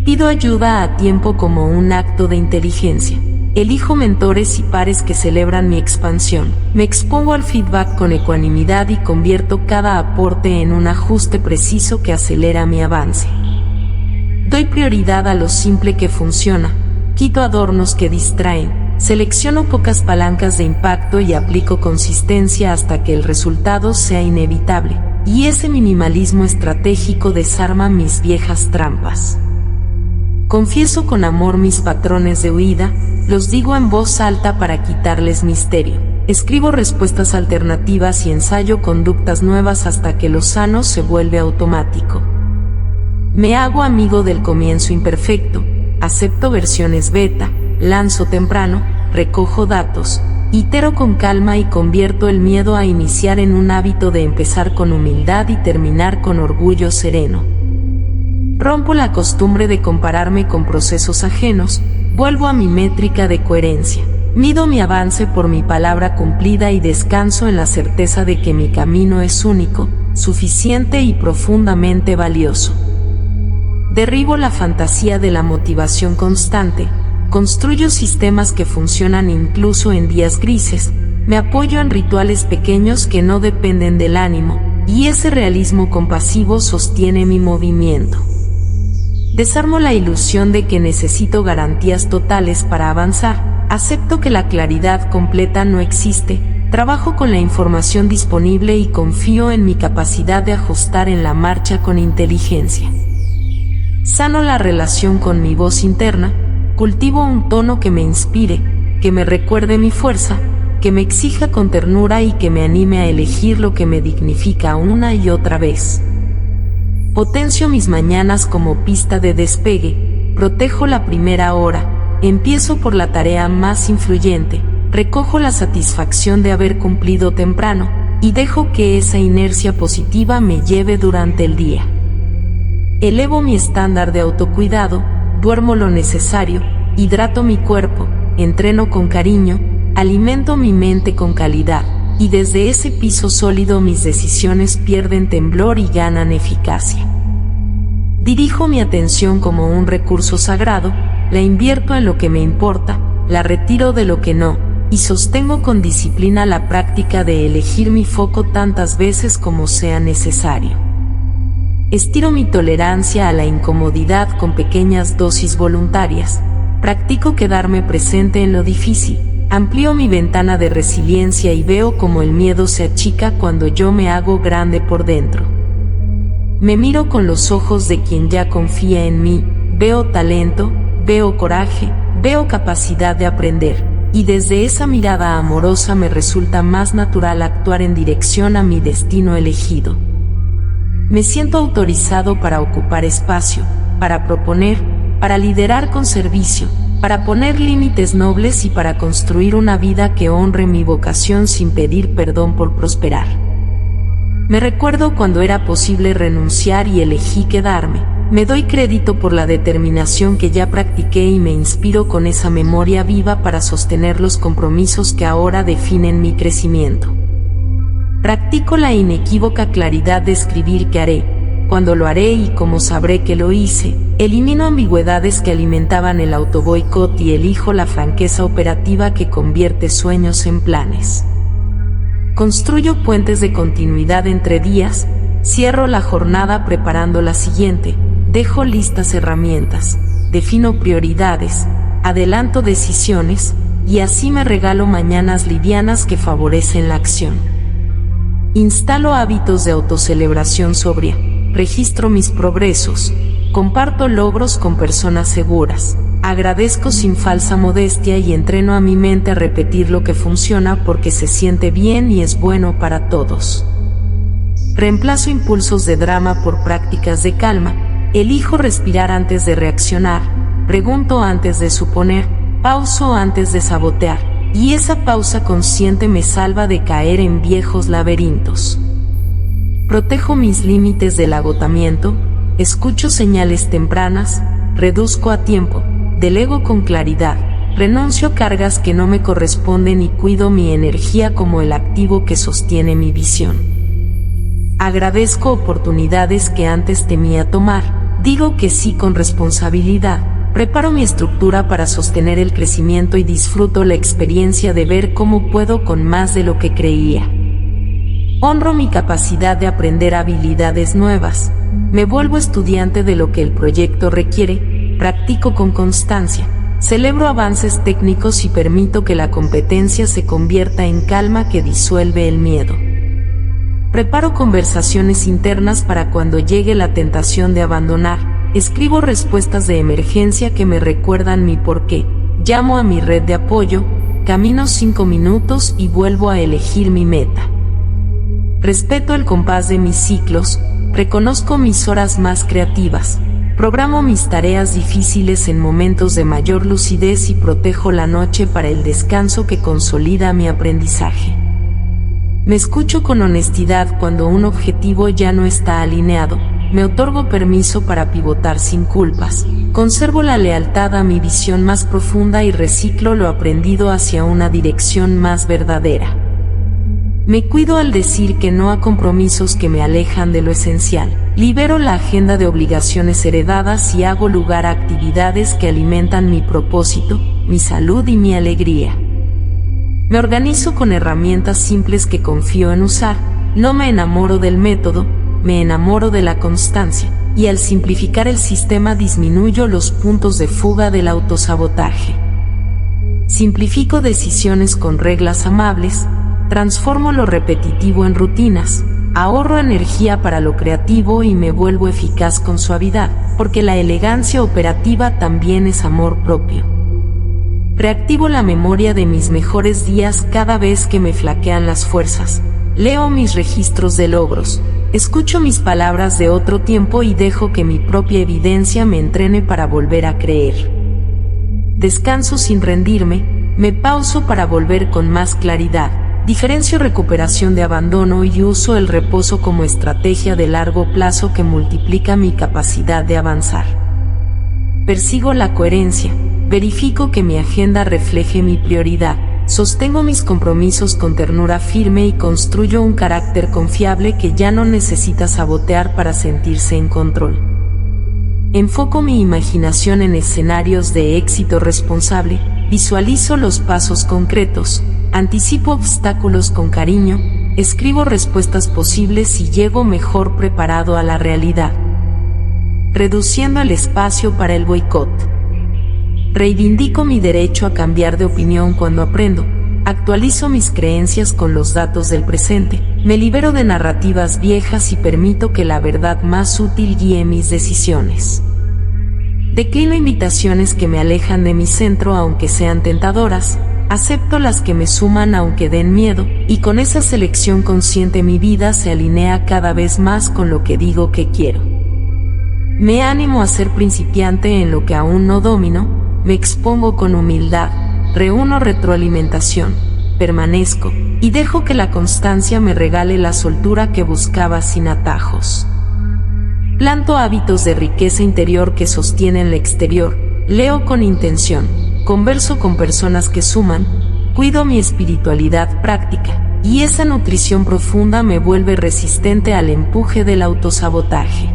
Speaker 1: Pido ayuda a tiempo como un acto de inteligencia. Elijo mentores y pares que celebran mi expansión. Me expongo al feedback con ecuanimidad y convierto cada aporte en un ajuste preciso que acelera mi avance. Doy prioridad a lo simple que funciona, quito adornos que distraen, selecciono pocas palancas de impacto y aplico consistencia hasta que el resultado sea inevitable, y ese minimalismo estratégico desarma mis viejas trampas. Confieso con amor mis patrones de huida, los digo en voz alta para quitarles misterio. Escribo respuestas alternativas y ensayo conductas nuevas hasta que lo sano se vuelve automático. Me hago amigo del comienzo imperfecto, acepto versiones beta, lanzo temprano, recojo datos, Itero con calma y convierto el miedo a iniciar en un hábito de empezar con humildad y terminar con orgullo sereno. Rompo la costumbre de compararme con procesos ajenos, vuelvo a mi métrica de coherencia. Mido mi avance por mi palabra cumplida y descanso en la certeza de que mi camino es único, suficiente y profundamente valioso. Derribo la fantasía de la motivación constante, construyo sistemas que funcionan incluso en días grises, me apoyo en rituales pequeños que no dependen del ánimo, y ese realismo compasivo sostiene mi movimiento. Desarmo la ilusión de que necesito garantías totales para avanzar. Acepto que la claridad completa no existe, trabajo con la información disponible y confío en mi capacidad de ajustar en la marcha con inteligencia. Sano la relación con mi voz interna, cultivo un tono que me inspire, que me recuerde mi fuerza, que me exija con ternura y que me anime a elegir lo que me dignifica una y otra vez. Potencio mis mañanas como pista de despegue, protejo la primera hora. Empiezo por la tarea más influyente, recojo la satisfacción de haber cumplido temprano, y dejo que esa inercia positiva me lleve durante el día. Elevo mi estándar de autocuidado, duermo lo necesario, hidrato mi cuerpo, entreno con cariño, alimento mi mente con calidad, y desde ese piso sólido mis decisiones pierden temblor y ganan eficacia. Dirijo mi atención como un recurso sagrado, la invierto en lo que me importa, la retiro de lo que no, y sostengo con disciplina la práctica de elegir mi foco tantas veces como sea necesario. Estiro mi tolerancia a la incomodidad con pequeñas dosis voluntarias, practico quedarme presente en lo difícil, amplío mi ventana de resiliencia y veo cómo el miedo se achica cuando yo me hago grande por dentro. Me miro con los ojos de quien ya confía en mí, veo talento, veo coraje, veo capacidad de aprender, y desde esa mirada amorosa me resulta más natural actuar en dirección a mi destino elegido. Me siento autorizado para ocupar espacio, para proponer, para liderar con servicio, para poner límites nobles y para construir una vida que honre mi vocación sin pedir perdón por prosperar. Me recuerdo cuando era posible renunciar y elegí quedarme. Me doy crédito por la determinación que ya practiqué y me inspiro con esa memoria viva para sostener los compromisos que ahora definen mi crecimiento. Practico la inequívoca claridad de escribir qué haré, cuándo lo haré y cómo sabré que lo hice. Elimino ambigüedades que alimentaban el autoboicot y elijo la franqueza operativa que convierte sueños en planes. Construyo puentes de continuidad entre días, cierro la jornada preparando la siguiente. Dejo listas herramientas, defino prioridades, adelanto decisiones, y así me regalo mañanas livianas que favorecen la acción. Instalo hábitos de autocelebración sobria, registro mis progresos, comparto logros con personas seguras, agradezco sin falsa modestia y entreno a mi mente a repetir lo que funciona porque se siente bien y es bueno para todos. Reemplazo impulsos de drama por prácticas de calma. Elijo respirar antes de reaccionar, pregunto antes de suponer, pauso antes de sabotear, y esa pausa consciente me salva de caer en viejos laberintos. Protejo mis límites del agotamiento, escucho señales tempranas, reduzco a tiempo, delego con claridad, renuncio a cargas que no me corresponden y cuido mi energía como el activo que sostiene mi visión. Agradezco oportunidades que antes temía tomar. Digo que sí con responsabilidad, preparo mi estructura para sostener el crecimiento y disfruto la experiencia de ver cómo puedo con más de lo que creía. Honro mi capacidad de aprender habilidades nuevas, me vuelvo estudiante de lo que el proyecto requiere, practico con constancia, celebro avances técnicos y permito que la competencia se convierta en calma que disuelve el miedo. Preparo conversaciones internas para cuando llegue la tentación de abandonar, escribo respuestas de emergencia que me recuerdan mi porqué, llamo a mi red de apoyo, camino 5 minutos y vuelvo a elegir mi meta. Respeto el compás de mis ciclos, reconozco mis horas más creativas, Programo mis tareas difíciles en momentos de mayor lucidez y protejo la noche para el descanso que consolida mi aprendizaje. Me escucho con honestidad cuando un objetivo ya no está alineado, me otorgo permiso para pivotar sin culpas, conservo la lealtad a mi visión más profunda y reciclo lo aprendido hacia una dirección más verdadera. Me cuido al decir que no a compromisos que me alejan de lo esencial. Libero la agenda de obligaciones heredadas y hago lugar a actividades que alimentan mi propósito, mi salud y mi alegría. Me organizo con herramientas simples que confío en usar, no me enamoro del método, me enamoro de la constancia, y al simplificar el sistema disminuyo los puntos de fuga del autosabotaje. Simplifico decisiones con reglas amables, transformo lo repetitivo en rutinas, ahorro energía para lo creativo y me vuelvo eficaz con suavidad, porque la elegancia operativa también es amor propio. Reactivo la memoria de mis mejores días cada vez que me flaquean las fuerzas, leo mis registros de logros, escucho mis palabras de otro tiempo y dejo que mi propia evidencia me entrene para volver a creer. Descanso sin rendirme, me pauso para volver con más claridad. Diferencio recuperación de abandono y uso el reposo como estrategia de largo plazo que multiplica mi capacidad de avanzar. Persigo la coherencia, verifico que mi agenda refleje mi prioridad, sostengo mis compromisos con ternura firme y construyo un carácter confiable que ya no necesita sabotear para sentirse en control. Enfoco mi imaginación en escenarios de éxito responsable, visualizo los pasos concretos, anticipo obstáculos con cariño, escribo respuestas posibles y llego mejor preparado a la realidad. Reduciendo el espacio para el boicot. Reivindico mi derecho a cambiar de opinión cuando aprendo, actualizo mis creencias con los datos del presente, me libero de narrativas viejas y permito que la verdad más útil guíe mis decisiones. Declino invitaciones que me alejan de mi centro aunque sean tentadoras, acepto las que me suman aunque den miedo, y con esa selección consciente mi vida se alinea cada vez más con lo que digo que quiero. Me animo a ser principiante en lo que aún no domino, me expongo con humildad, reúno retroalimentación, permanezco, y dejo que la constancia me regale la soltura que buscaba sin atajos. Planto hábitos de riqueza interior que sostienen el exterior, leo con intención, converso con personas que suman, cuido mi espiritualidad práctica, y esa nutrición profunda me vuelve resistente al empuje del autosabotaje.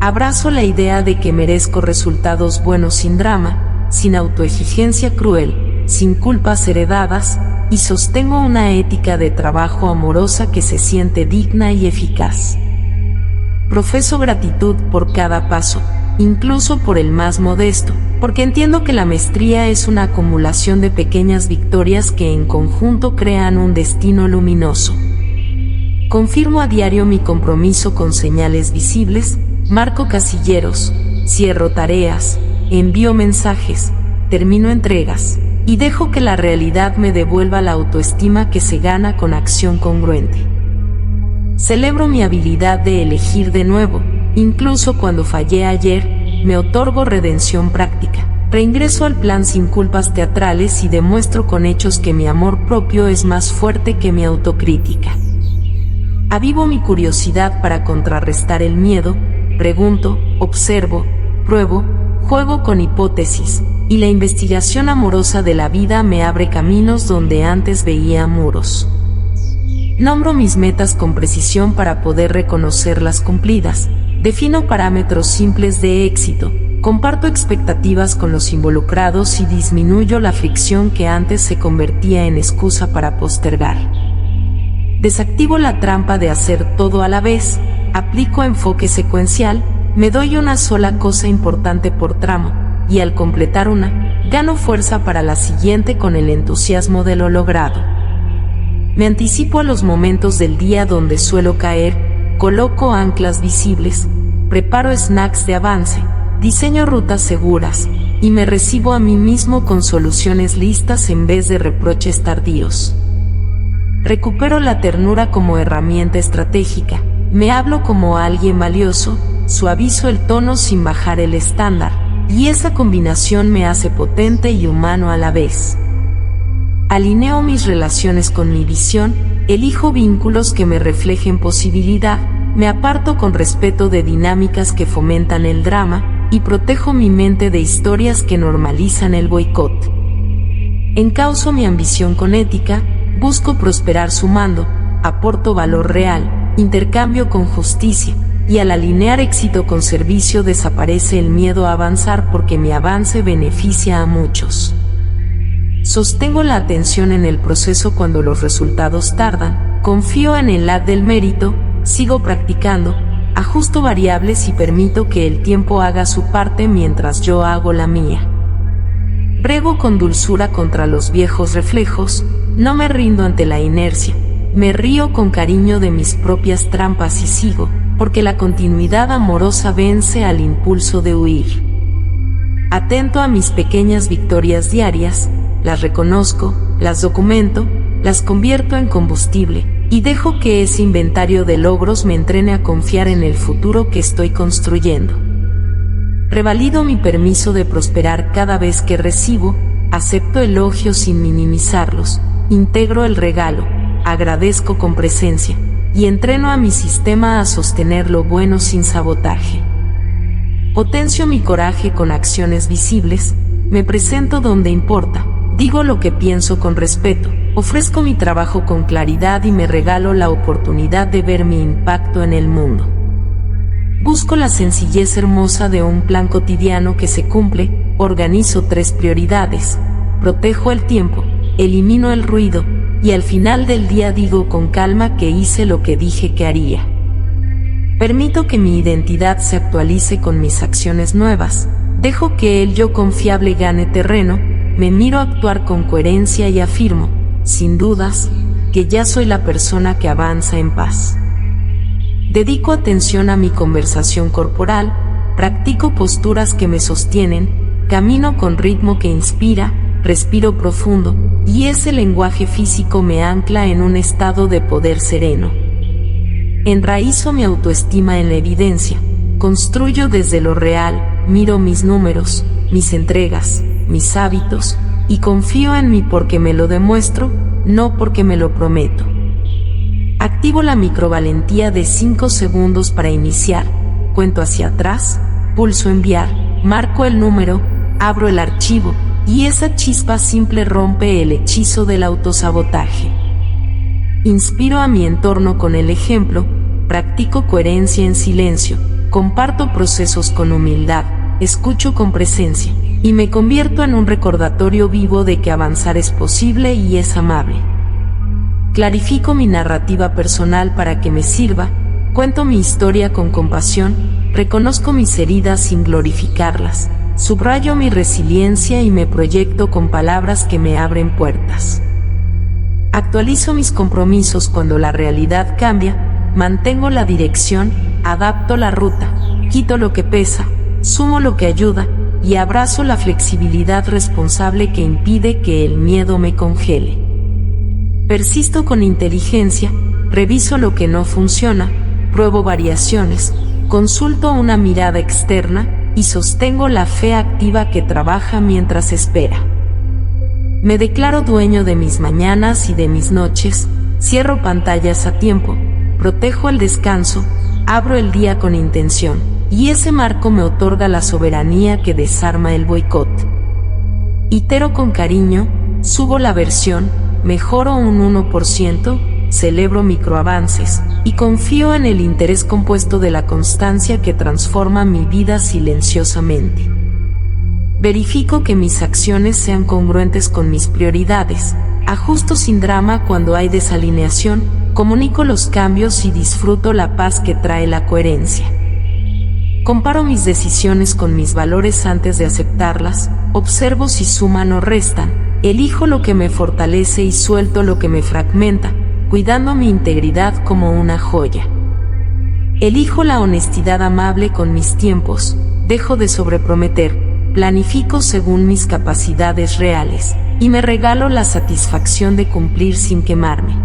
Speaker 1: Abrazo la idea de que merezco resultados buenos sin drama, sin autoexigencia cruel, sin culpas heredadas, y sostengo una ética de trabajo amorosa que se siente digna y eficaz. Profeso gratitud por cada paso, incluso por el más modesto, porque entiendo que la maestría es una acumulación de pequeñas victorias que en conjunto crean un destino luminoso. Confirmo a diario mi compromiso con señales visibles, marco casilleros, cierro tareas, envío mensajes, termino entregas, y dejo que la realidad me devuelva la autoestima que se gana con acción congruente. Celebro mi habilidad de elegir de nuevo, incluso cuando fallé ayer, me otorgo redención práctica, reingreso al plan sin culpas teatrales y demuestro con hechos que mi amor propio es más fuerte que mi autocrítica. Avivo mi curiosidad para contrarrestar el miedo, pregunto, observo, pruebo, juego con hipótesis, y la investigación amorosa de la vida me abre caminos donde antes veía muros. Nombro mis metas con precisión para poder reconocerlas cumplidas, defino parámetros simples de éxito, comparto expectativas con los involucrados y disminuyo la fricción que antes se convertía en excusa para postergar. Desactivo la trampa de hacer todo a la vez, aplico enfoque secuencial, me doy una sola cosa importante por tramo, y al completar una, gano fuerza para la siguiente con el entusiasmo de lo logrado. Me anticipo a los momentos del día donde suelo caer, coloco anclas visibles, preparo snacks de avance, diseño rutas seguras, y me recibo a mí mismo con soluciones listas en vez de reproches tardíos. Recupero la ternura como herramienta estratégica, me hablo como alguien valioso, suavizo el tono sin bajar el estándar, y esa combinación me hace potente y humano a la vez. Alineo mis relaciones con mi visión, elijo vínculos que me reflejen posibilidad, me aparto con respeto de dinámicas que fomentan el drama, y protejo mi mente de historias que normalizan el boicot. Encauzo mi ambición con ética, busco prosperar sumando, aporto valor real, intercambio con justicia, y al alinear éxito con servicio desaparece el miedo a avanzar porque mi avance beneficia a muchos. Sostengo la atención en el proceso cuando los resultados tardan, confío en el lag del mérito, sigo practicando, ajusto variables y permito que el tiempo haga su parte mientras yo hago la mía. Brego con dulzura contra los viejos reflejos, no me rindo ante la inercia, me río con cariño de mis propias trampas y sigo, porque la continuidad amorosa vence al impulso de huir. Atento a mis pequeñas victorias diarias, las reconozco, las documento, las convierto en combustible, y dejo que ese inventario de logros me entrene a confiar en el futuro que estoy construyendo. Revalido mi permiso de prosperar cada vez que recibo, acepto elogios sin minimizarlos, integro el regalo, agradezco con presencia, y entreno a mi sistema a sostener lo bueno sin sabotaje. Potencio mi coraje con acciones visibles, me presento donde importa, digo lo que pienso con respeto, ofrezco mi trabajo con claridad y me regalo la oportunidad de ver mi impacto en el mundo. Busco la sencillez hermosa de un plan cotidiano que se cumple, organizo 3 prioridades, protejo el tiempo, elimino el ruido, y al final del día digo con calma que hice lo que dije que haría. Permito que mi identidad se actualice con mis acciones nuevas, dejo que el yo confiable gane terreno, me miro actuar con coherencia y afirmo, sin dudas, que ya soy la persona que avanza en paz. Dedico atención a mi conversación corporal, practico posturas que me sostienen, camino con ritmo que inspira, respiro profundo, y ese lenguaje físico me ancla en un estado de poder sereno. Enraizo mi autoestima en la evidencia, construyo desde lo real, miro mis números, mis entregas, mis hábitos, y confío en mí porque me lo demuestro, no porque me lo prometo. Activo la microvalentía de 5 segundos para iniciar, cuento hacia atrás, pulso enviar, marco el número, abro el archivo, y esa chispa simple rompe el hechizo del autosabotaje. Inspiro a mi entorno con el ejemplo, practico coherencia en silencio, comparto procesos con humildad, escucho con presencia, y me convierto en un recordatorio vivo de que avanzar es posible y es amable. Clarifico mi narrativa personal para que me sirva, cuento mi historia con compasión, reconozco mis heridas sin glorificarlas, subrayo mi resiliencia y me proyecto con palabras que me abren puertas. Actualizo mis compromisos cuando la realidad cambia, mantengo la dirección, adapto la ruta, quito lo que pesa, sumo lo que ayuda, y abrazo la flexibilidad responsable que impide que el miedo me congele. Persisto con inteligencia, reviso lo que no funciona, pruebo variaciones, consulto una mirada externa y sostengo la fe activa que trabaja mientras espera. Me declaro dueño de mis mañanas y de mis noches, cierro pantallas a tiempo, protejo el descanso, abro el día con intención, y ese marco me otorga la soberanía que desarma el boicot. Itero con cariño, subo la versión, mejoro un 1%, celebro microavances, y confío en el interés compuesto de la constancia que transforma mi vida silenciosamente. Verifico que mis acciones sean congruentes con mis prioridades, ajusto sin drama cuando hay desalineación, comunico los cambios y disfruto la paz que trae la coherencia. Comparo mis decisiones con mis valores antes de aceptarlas, observo si suman o restan, elijo lo que me fortalece y suelto lo que me fragmenta, cuidando mi integridad como una joya. Elijo la honestidad amable con mis tiempos, dejo de sobreprometer, planifico según mis capacidades reales, y me regalo la satisfacción de cumplir sin quemarme.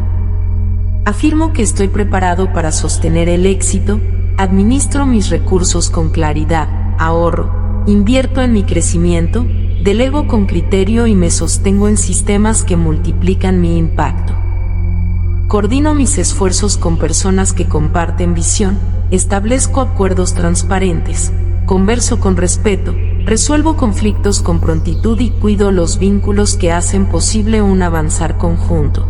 Speaker 1: Afirmo que estoy preparado para sostener el éxito, administro mis recursos con claridad, ahorro, invierto en mi crecimiento, delego con criterio y me sostengo en sistemas que multiplican mi impacto. Coordino mis esfuerzos con personas que comparten visión, establezco acuerdos transparentes, converso con respeto, resuelvo conflictos con prontitud y cuido los vínculos que hacen posible un avanzar conjunto.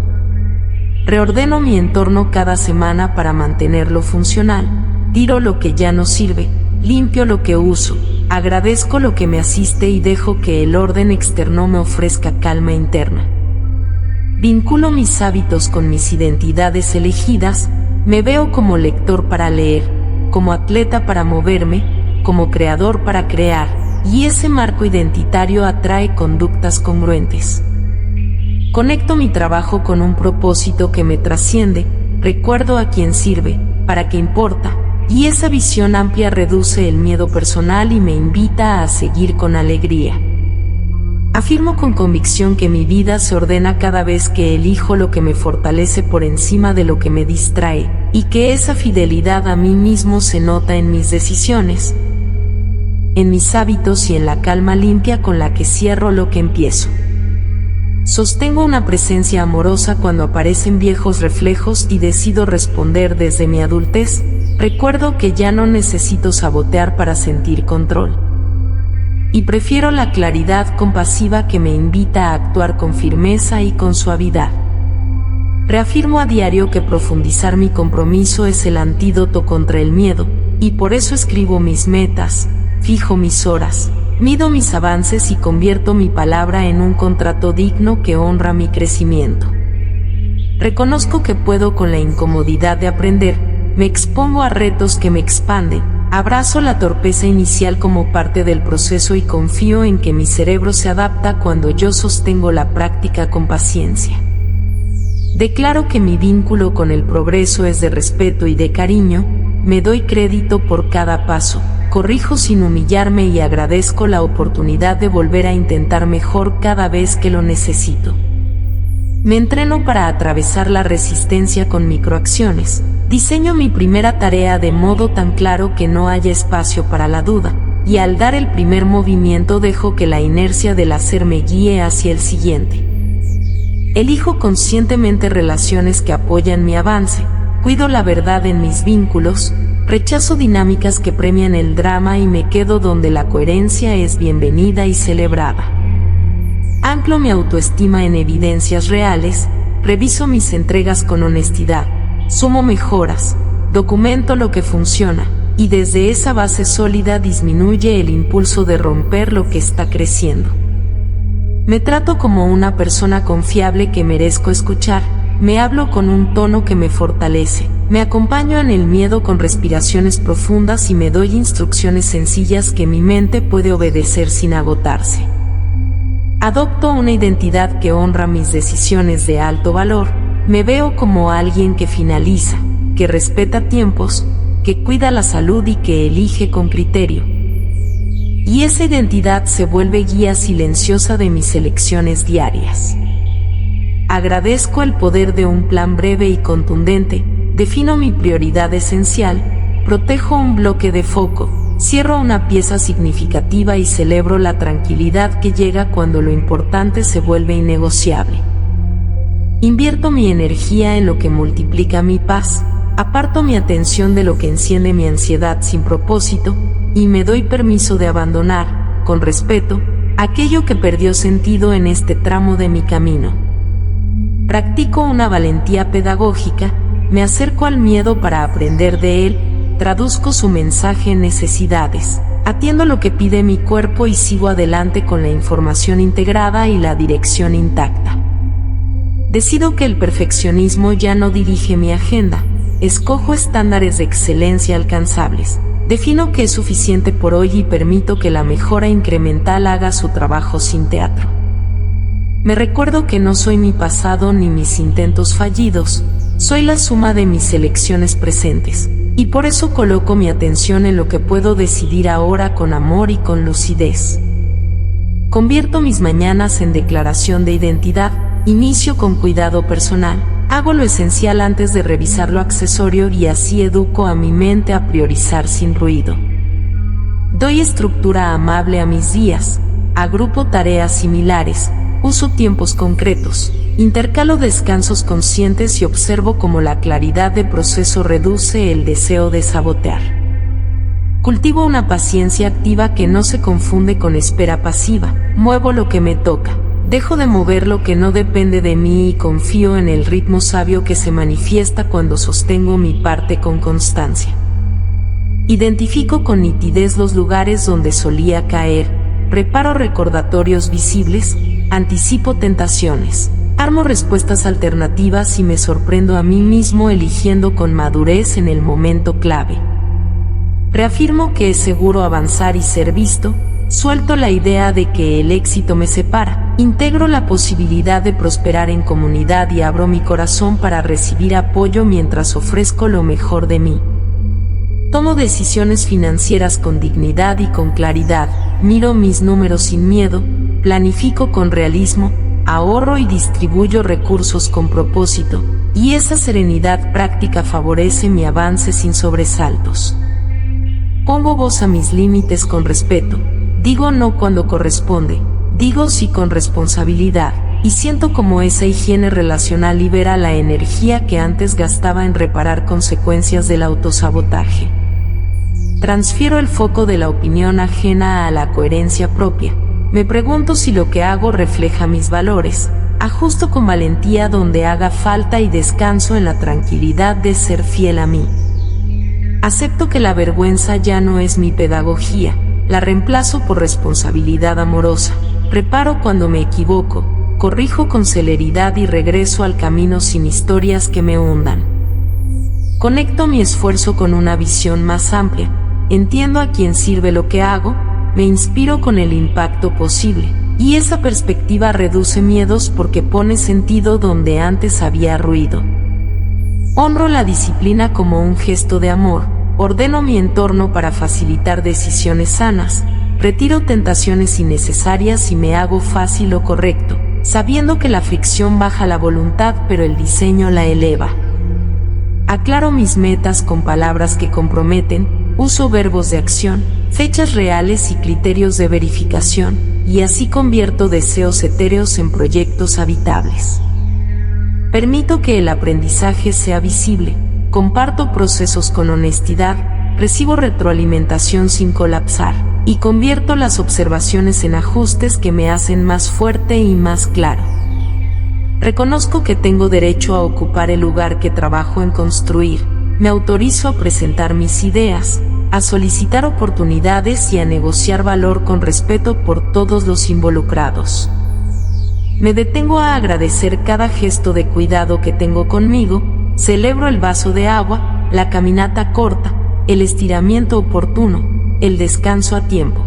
Speaker 1: Reordeno mi entorno cada semana para mantenerlo funcional, tiro lo que ya no sirve, limpio lo que uso, agradezco lo que me asiste y dejo que el orden externo me ofrezca calma interna. Vinculo mis hábitos con mis identidades elegidas, me veo como lector para leer, como atleta para moverme, como creador para crear, y ese marco identitario atrae conductas congruentes. Conecto mi trabajo con un propósito que me trasciende, recuerdo a quién sirve, para qué importa, y esa visión amplia reduce el miedo personal y me invita a seguir con alegría. Afirmo con convicción que mi vida se ordena cada vez que elijo lo que me fortalece por encima de lo que me distrae, y que esa fidelidad a mí mismo se nota en mis decisiones, en mis hábitos y en la calma limpia con la que cierro lo que empiezo. Sostengo una presencia amorosa cuando aparecen viejos reflejos y decido responder desde mi adultez. Recuerdo que ya no necesito sabotear para sentir control. Y prefiero la claridad compasiva que me invita a actuar con firmeza y con suavidad. Reafirmo a diario que profundizar mi compromiso es el antídoto contra el miedo, y por eso escribo mis metas, fijo mis horas, mido mis avances y convierto mi palabra en un contrato digno que honra mi crecimiento. Reconozco que puedo con la incomodidad de aprender, me expongo a retos que me expanden, abrazo la torpeza inicial como parte del proceso y confío en que mi cerebro se adapta cuando yo sostengo la práctica con paciencia. Declaro que mi vínculo con el progreso es de respeto y de cariño, me doy crédito por cada paso, corrijo sin humillarme y agradezco la oportunidad de volver a intentar mejor cada vez que lo necesito. Me entreno para atravesar la resistencia con microacciones. Diseño mi primera tarea de modo tan claro que no haya espacio para la duda, y al dar el primer movimiento dejo que la inercia del hacer me guíe hacia el siguiente. Elijo conscientemente relaciones que apoyan mi avance, cuido la verdad en mis vínculos, rechazo dinámicas que premian el drama y me quedo donde la coherencia es bienvenida y celebrada. Anclo mi autoestima en evidencias reales, reviso mis entregas con honestidad, sumo mejoras, documento lo que funciona, y desde esa base sólida disminuye el impulso de romper lo que está creciendo. Me trato como una persona confiable que merezco escuchar, me hablo con un tono que me fortalece, me acompaño en el miedo con respiraciones profundas y me doy instrucciones sencillas que mi mente puede obedecer sin agotarse. Adopto una identidad que honra mis decisiones de alto valor, me veo como alguien que finaliza, que respeta tiempos, que cuida la salud y que elige con criterio. Y esa identidad se vuelve guía silenciosa de mis elecciones diarias. Agradezco el poder de un plan breve y contundente, defino mi prioridad esencial, protejo un bloque de foco, cierro una pieza significativa y celebro la tranquilidad que llega cuando lo importante se vuelve innegociable. Invierto mi energía en lo que multiplica mi paz, aparto mi atención de lo que enciende mi ansiedad sin propósito, y me doy permiso de abandonar, con respeto, aquello que perdió sentido en este tramo de mi camino. Practico una valentía pedagógica, me acerco al miedo para aprender de él, traduzco su mensaje en necesidades, atiendo lo que pide mi cuerpo y sigo adelante con la información integrada y la dirección intacta. Decido que el perfeccionismo ya no dirige mi agenda, escojo estándares de excelencia alcanzables, defino que es suficiente por hoy y permito que la mejora incremental haga su trabajo sin teatro. Me recuerdo que no soy mi pasado ni mis intentos fallidos, soy la suma de mis elecciones presentes, y por eso coloco mi atención en lo que puedo decidir ahora con amor y con lucidez. Convierto mis mañanas en declaración de identidad, inicio con cuidado personal, Hago lo esencial antes de revisar lo accesorio y así educo a mi mente a priorizar sin ruido. Doy estructura amable a mis días, agrupo tareas similares, uso tiempos concretos, intercalo descansos conscientes y observo cómo la claridad de proceso reduce el deseo de sabotear. Cultivo una paciencia activa que no se confunde con espera pasiva, muevo lo que me toca. Dejo de mover lo que no depende de mí y confío en el ritmo sabio que se manifiesta cuando sostengo mi parte con constancia. Identifico con nitidez los lugares donde solía caer, preparo recordatorios visibles, anticipo tentaciones, armo respuestas alternativas y me sorprendo a mí mismo eligiendo con madurez en el momento clave. Reafirmo que es seguro avanzar y ser visto, suelto la idea de que el éxito me separa, integro la posibilidad de prosperar en comunidad y abro mi corazón para recibir apoyo mientras ofrezco lo mejor de mí. Tomo decisiones financieras con dignidad y con claridad, miro mis números sin miedo, planifico con realismo, ahorro y distribuyo recursos con propósito, y esa serenidad práctica favorece mi avance sin sobresaltos. Pongo voz a mis límites con respeto, digo no cuando corresponde, digo sí con responsabilidad, y siento como esa higiene relacional libera la energía que antes gastaba en reparar consecuencias del autosabotaje. Transfiero el foco de la opinión ajena a la coherencia propia. Me pregunto si lo que hago refleja mis valores, ajusto con valentía donde haga falta y descanso en la tranquilidad de ser fiel a mí. Acepto que la vergüenza ya no es mi pedagogía, la reemplazo por responsabilidad amorosa, reparo cuando me equivoco, corrijo con celeridad y regreso al camino sin historias que me hundan. Conecto mi esfuerzo con una visión más amplia, entiendo a quién sirve lo que hago, me inspiro con el impacto posible, y esa perspectiva reduce miedos porque pone sentido donde antes había ruido. Honro la disciplina como un gesto de amor, ordeno mi entorno para facilitar decisiones sanas, retiro tentaciones innecesarias y me hago fácil lo correcto, sabiendo que la fricción baja la voluntad pero el diseño la eleva. Aclaro mis metas con palabras que comprometen, uso verbos de acción, fechas reales y criterios de verificación, y así convierto deseos etéreos en proyectos habitables. Permito que el aprendizaje sea visible, comparto procesos con honestidad, recibo retroalimentación sin colapsar, y convierto las observaciones en ajustes que me hacen más fuerte y más claro. Reconozco que tengo derecho a ocupar el lugar que trabajo en construir, me autorizo a presentar mis ideas, a solicitar oportunidades y a negociar valor con respeto por todos los involucrados. Me detengo a agradecer cada gesto de cuidado que tengo conmigo, celebro el vaso de agua, la caminata corta, el estiramiento oportuno, el descanso a tiempo.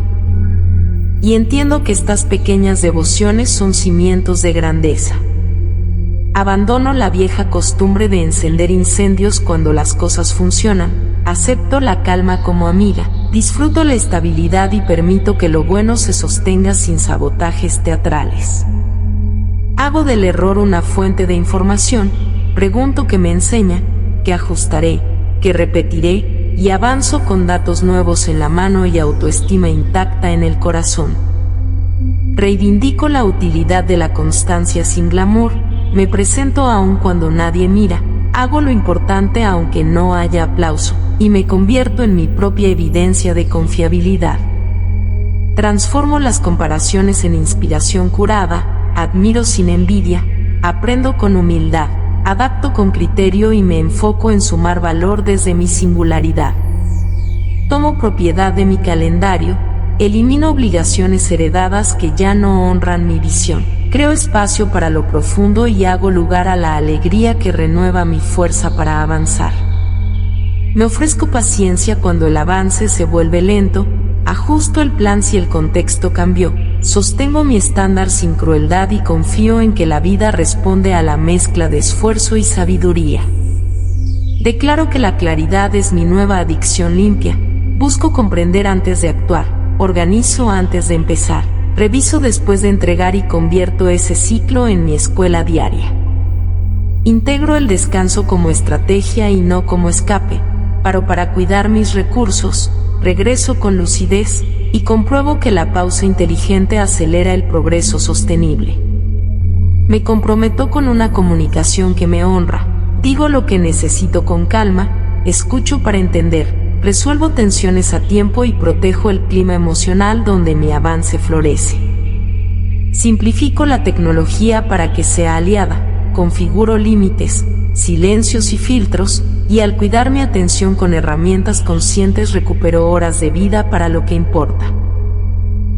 Speaker 1: Y entiendo que estas pequeñas devociones son cimientos de grandeza. Abandono la vieja costumbre de encender incendios cuando las cosas funcionan, acepto la calma como amiga, disfruto la estabilidad y permito que lo bueno se sostenga sin sabotajes teatrales. Hago del error una fuente de información, pregunto qué me enseña, qué ajustaré, qué repetiré, y avanzo con datos nuevos en la mano y autoestima intacta en el corazón. Reivindico la utilidad de la constancia sin glamour, me presento aun cuando nadie mira, hago lo importante aunque no haya aplauso, y me convierto en mi propia evidencia de confiabilidad. Transformo las comparaciones en inspiración curada, admiro sin envidia, aprendo con humildad, adapto con criterio y me enfoco en sumar valor desde mi singularidad. Tomo propiedad de mi calendario, elimino obligaciones heredadas que ya no honran mi visión, creo espacio para lo profundo y hago lugar a la alegría que renueva mi fuerza para avanzar. Me ofrezco paciencia cuando el avance se vuelve lento, ajusto el plan si el contexto cambió, sostengo mi estándar sin crueldad y confío en que la vida responde a la mezcla de esfuerzo y sabiduría. Declaro que la claridad es mi nueva adicción limpia, busco comprender antes de actuar, organizo antes de empezar, reviso después de entregar y convierto ese ciclo en mi escuela diaria. Integro el descanso como estrategia y no como escape, paro para cuidar mis recursos, regreso con lucidez, y compruebo que la pausa inteligente acelera el progreso sostenible. Me comprometo con una comunicación que me honra, digo lo que necesito con calma, escucho para entender, resuelvo tensiones a tiempo y protejo el clima emocional donde mi avance florece. Simplifico la tecnología para que sea aliada, configuro límites, silencios y filtros, y al cuidar mi atención con herramientas conscientes recupero horas de vida para lo que importa.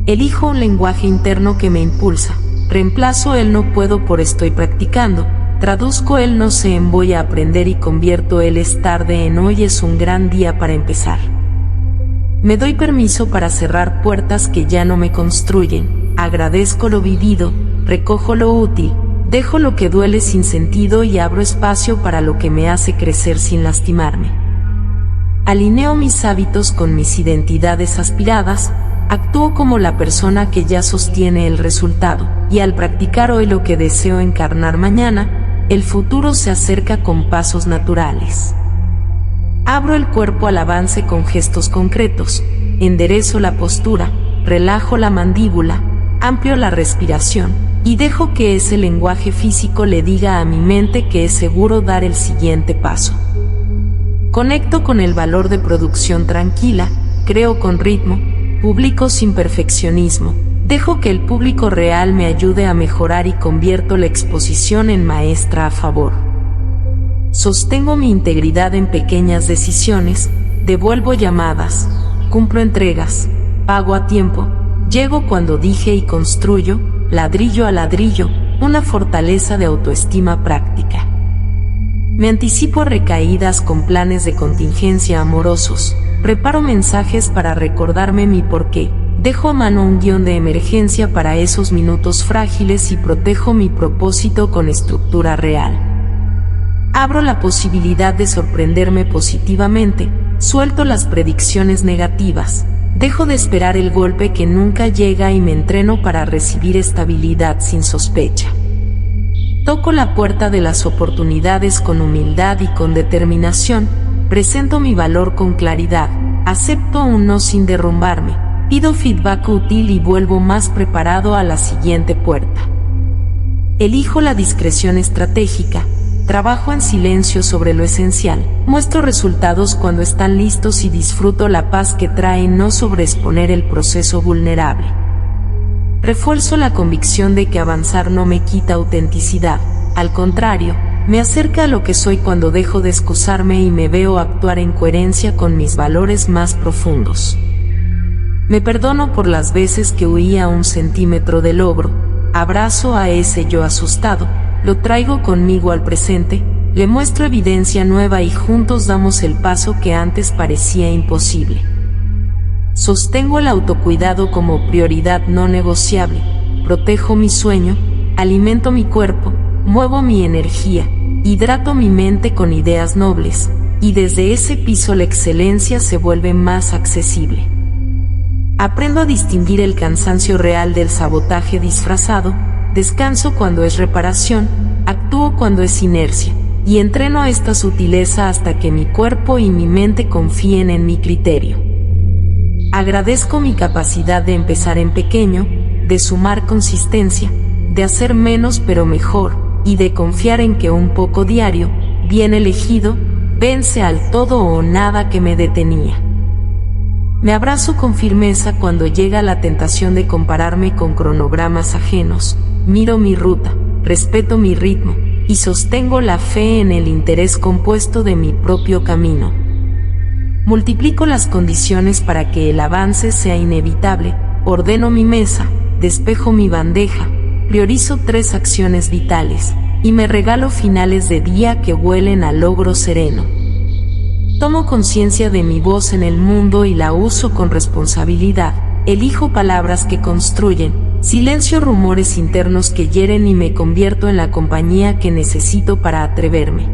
Speaker 1: Elijo un lenguaje interno que me impulsa, reemplazo el no puedo por estoy practicando, traduzco el no sé en voy a aprender y convierto el es tarde en hoy es un gran día para empezar. Me doy permiso para cerrar puertas que ya no me construyen, agradezco lo vivido, recojo lo útil, dejo lo que duele sin sentido y abro espacio para lo que me hace crecer sin lastimarme. Alineo mis hábitos con mis identidades aspiradas, actúo como la persona que ya sostiene el resultado, y al practicar hoy lo que deseo encarnar mañana, el futuro se acerca con pasos naturales. Abro el cuerpo al avance con gestos concretos, enderezo la postura, relajo la mandíbula, amplio la respiración, y dejo que ese lenguaje físico le diga a mi mente que es seguro dar el siguiente paso. Conecto con el valor de producción tranquila, creo con ritmo, publico sin perfeccionismo, dejo que el público real me ayude a mejorar y convierto la exposición en maestra a favor. Sostengo mi integridad en pequeñas decisiones, devuelvo llamadas, cumplo entregas, pago a tiempo, llego cuando dije y construyo, ladrillo a ladrillo, una fortaleza de autoestima práctica. Me anticipo a recaídas con planes de contingencia amorosos, preparo mensajes para recordarme mi porqué, dejo a mano un guión de emergencia para esos minutos frágiles y protejo mi propósito con estructura real. Abro la posibilidad de sorprenderme positivamente, suelto las predicciones negativas, dejo de esperar el golpe que nunca llega y me entreno para recibir estabilidad sin sospecha. Toco la puerta de las oportunidades con humildad y con determinación, presento mi valor con claridad, acepto un no sin derrumbarme, pido feedback útil y vuelvo más preparado a la siguiente puerta. Elijo la discreción estratégica, trabajo en silencio sobre lo esencial, muestro resultados cuando están listos y disfruto la paz que trae no sobreexponer el proceso vulnerable. Refuerzo la convicción de que avanzar no me quita autenticidad, al contrario, me acerca a lo que soy cuando dejo de excusarme y me veo actuar en coherencia con mis valores más profundos. Me perdono por las veces que huí a 1 centímetro de logro, abrazo a ese yo asustado, lo traigo conmigo al presente, le muestro evidencia nueva y juntos damos el paso que antes parecía imposible. Sostengo el autocuidado como prioridad no negociable, protejo mi sueño, alimento mi cuerpo, muevo mi energía, hidrato mi mente con ideas nobles, y desde ese piso la excelencia se vuelve más accesible. Aprendo a distinguir el cansancio real del sabotaje disfrazado, descanso cuando es reparación, actúo cuando es inercia, y entreno esta sutileza hasta que mi cuerpo y mi mente confíen en mi criterio. Agradezco mi capacidad de empezar en pequeño, de sumar consistencia, de hacer menos pero mejor, y de confiar en que un poco diario, bien elegido, vence al todo o nada que me detenía. Me abrazo con firmeza cuando llega la tentación de compararme con cronogramas ajenos, miro mi ruta, respeto mi ritmo, y sostengo la fe en el interés compuesto de mi propio camino. Multiplico las condiciones para que el avance sea inevitable, ordeno mi mesa, despejo mi bandeja, priorizo 3 acciones vitales, y me regalo finales de día que huelen a logro sereno. Tomo conciencia de mi voz en el mundo y la uso con responsabilidad, elijo palabras que construyen, silencio rumores internos que hieren y me convierto en la compañía que necesito para atreverme.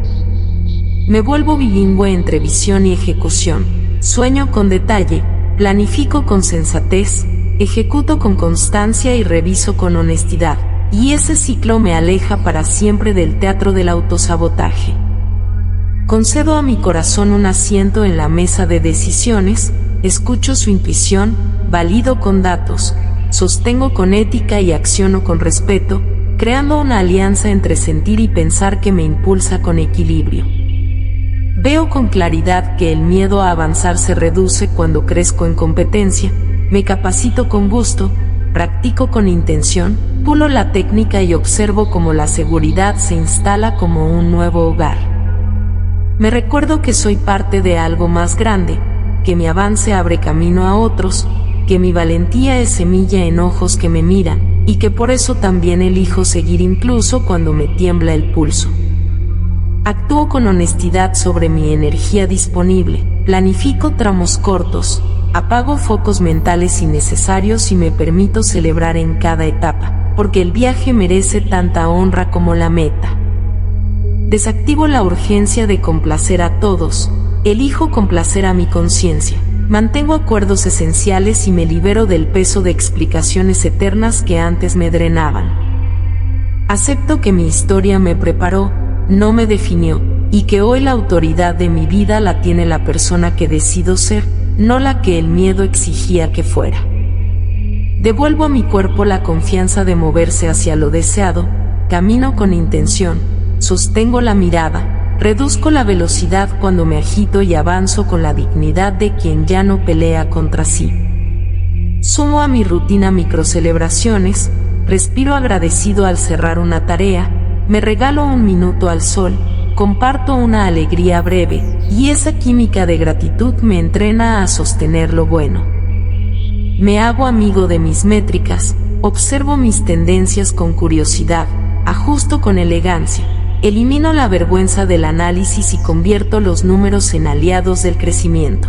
Speaker 1: Me vuelvo bilingüe entre visión y ejecución, sueño con detalle, planifico con sensatez, ejecuto con constancia y reviso con honestidad, y ese ciclo me aleja para siempre del teatro del autosabotaje. Concedo a mi corazón un asiento en la mesa de decisiones, escucho su intuición, valido con datos, sostengo con ética y acciono con respeto, creando una alianza entre sentir y pensar que me impulsa con equilibrio. Veo con claridad que el miedo a avanzar se reduce cuando crezco en competencia, me capacito con gusto, practico con intención, pulo la técnica y observo cómo la seguridad se instala como un nuevo hogar. Me recuerdo que soy parte de algo más grande, que mi avance abre camino a otros, que mi valentía es semilla en ojos que me miran, y que por eso también elijo seguir incluso cuando me tiembla el pulso. Actúo con honestidad sobre mi energía disponible, planifico tramos cortos, apago focos mentales innecesarios y me permito celebrar en cada etapa, porque el viaje merece tanta honra como la meta. Desactivo la urgencia de complacer a todos, elijo complacer a mi conciencia, mantengo acuerdos esenciales y me libero del peso de explicaciones eternas que antes me drenaban. Acepto que mi historia me preparó, no me definió, y que hoy la autoridad de mi vida la tiene la persona que decido ser, no la que el miedo exigía que fuera. Devuelvo a mi cuerpo la confianza de moverse hacia lo deseado, camino con intención, sostengo la mirada, reduzco la velocidad cuando me agito y avanzo con la dignidad de quien ya no pelea contra sí. Sumo a mi rutina microcelebraciones, respiro agradecido al cerrar una tarea, me regalo un minuto al sol, comparto una alegría breve, y esa química de gratitud me entrena a sostener lo bueno. Me hago amigo de mis métricas, observo mis tendencias con curiosidad, ajusto con elegancia, elimino la vergüenza del análisis y convierto los números en aliados del crecimiento.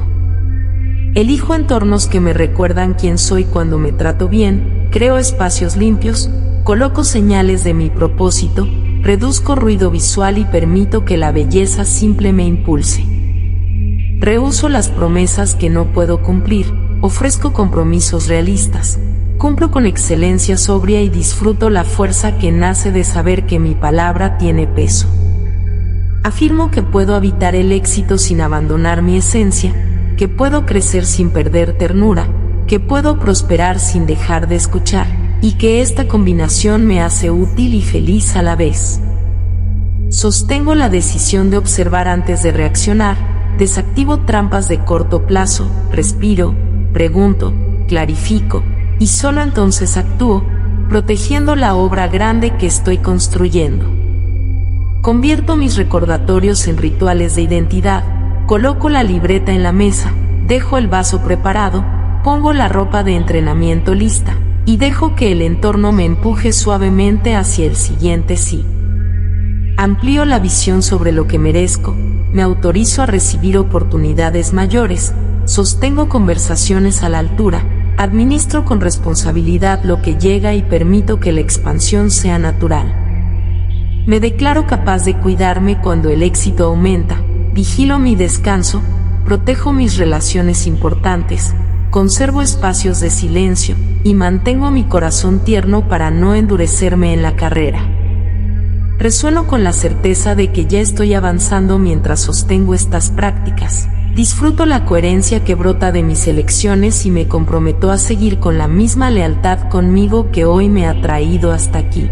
Speaker 1: Elijo entornos que me recuerdan quién soy cuando me trato bien, creo espacios limpios, coloco señales de mi propósito, reduzco ruido visual y permito que la belleza simple me impulse. Rehúso las promesas que no puedo cumplir, ofrezco compromisos realistas, cumplo con excelencia sobria y disfruto la fuerza que nace de saber que mi palabra tiene peso. Afirmo que puedo habitar el éxito sin abandonar mi esencia, que puedo crecer sin perder ternura, que puedo prosperar sin dejar de escuchar, y que esta combinación me hace útil y feliz a la vez. Sostengo la decisión de observar antes de reaccionar, desactivo trampas de corto plazo, respiro, pregunto, clarifico, y solo entonces actúo, protegiendo la obra grande que estoy construyendo. Convierto mis recordatorios en rituales de identidad, coloco la libreta en la mesa, dejo el vaso preparado, pongo la ropa de entrenamiento lista, y dejo que el entorno me empuje suavemente hacia el siguiente sí. Amplío la visión sobre lo que merezco, me autorizo a recibir oportunidades mayores, sostengo conversaciones a la altura, administro con responsabilidad lo que llega y permito que la expansión sea natural. Me declaro capaz de cuidarme cuando el éxito aumenta, vigilo mi descanso, protejo mis relaciones importantes, conservo espacios de silencio y mantengo mi corazón tierno para no endurecerme en la carrera. Resueno con la certeza de que ya estoy avanzando mientras sostengo estas prácticas. Disfruto la coherencia que brota de mis elecciones y me comprometo a seguir con la misma lealtad conmigo que hoy me ha traído hasta aquí.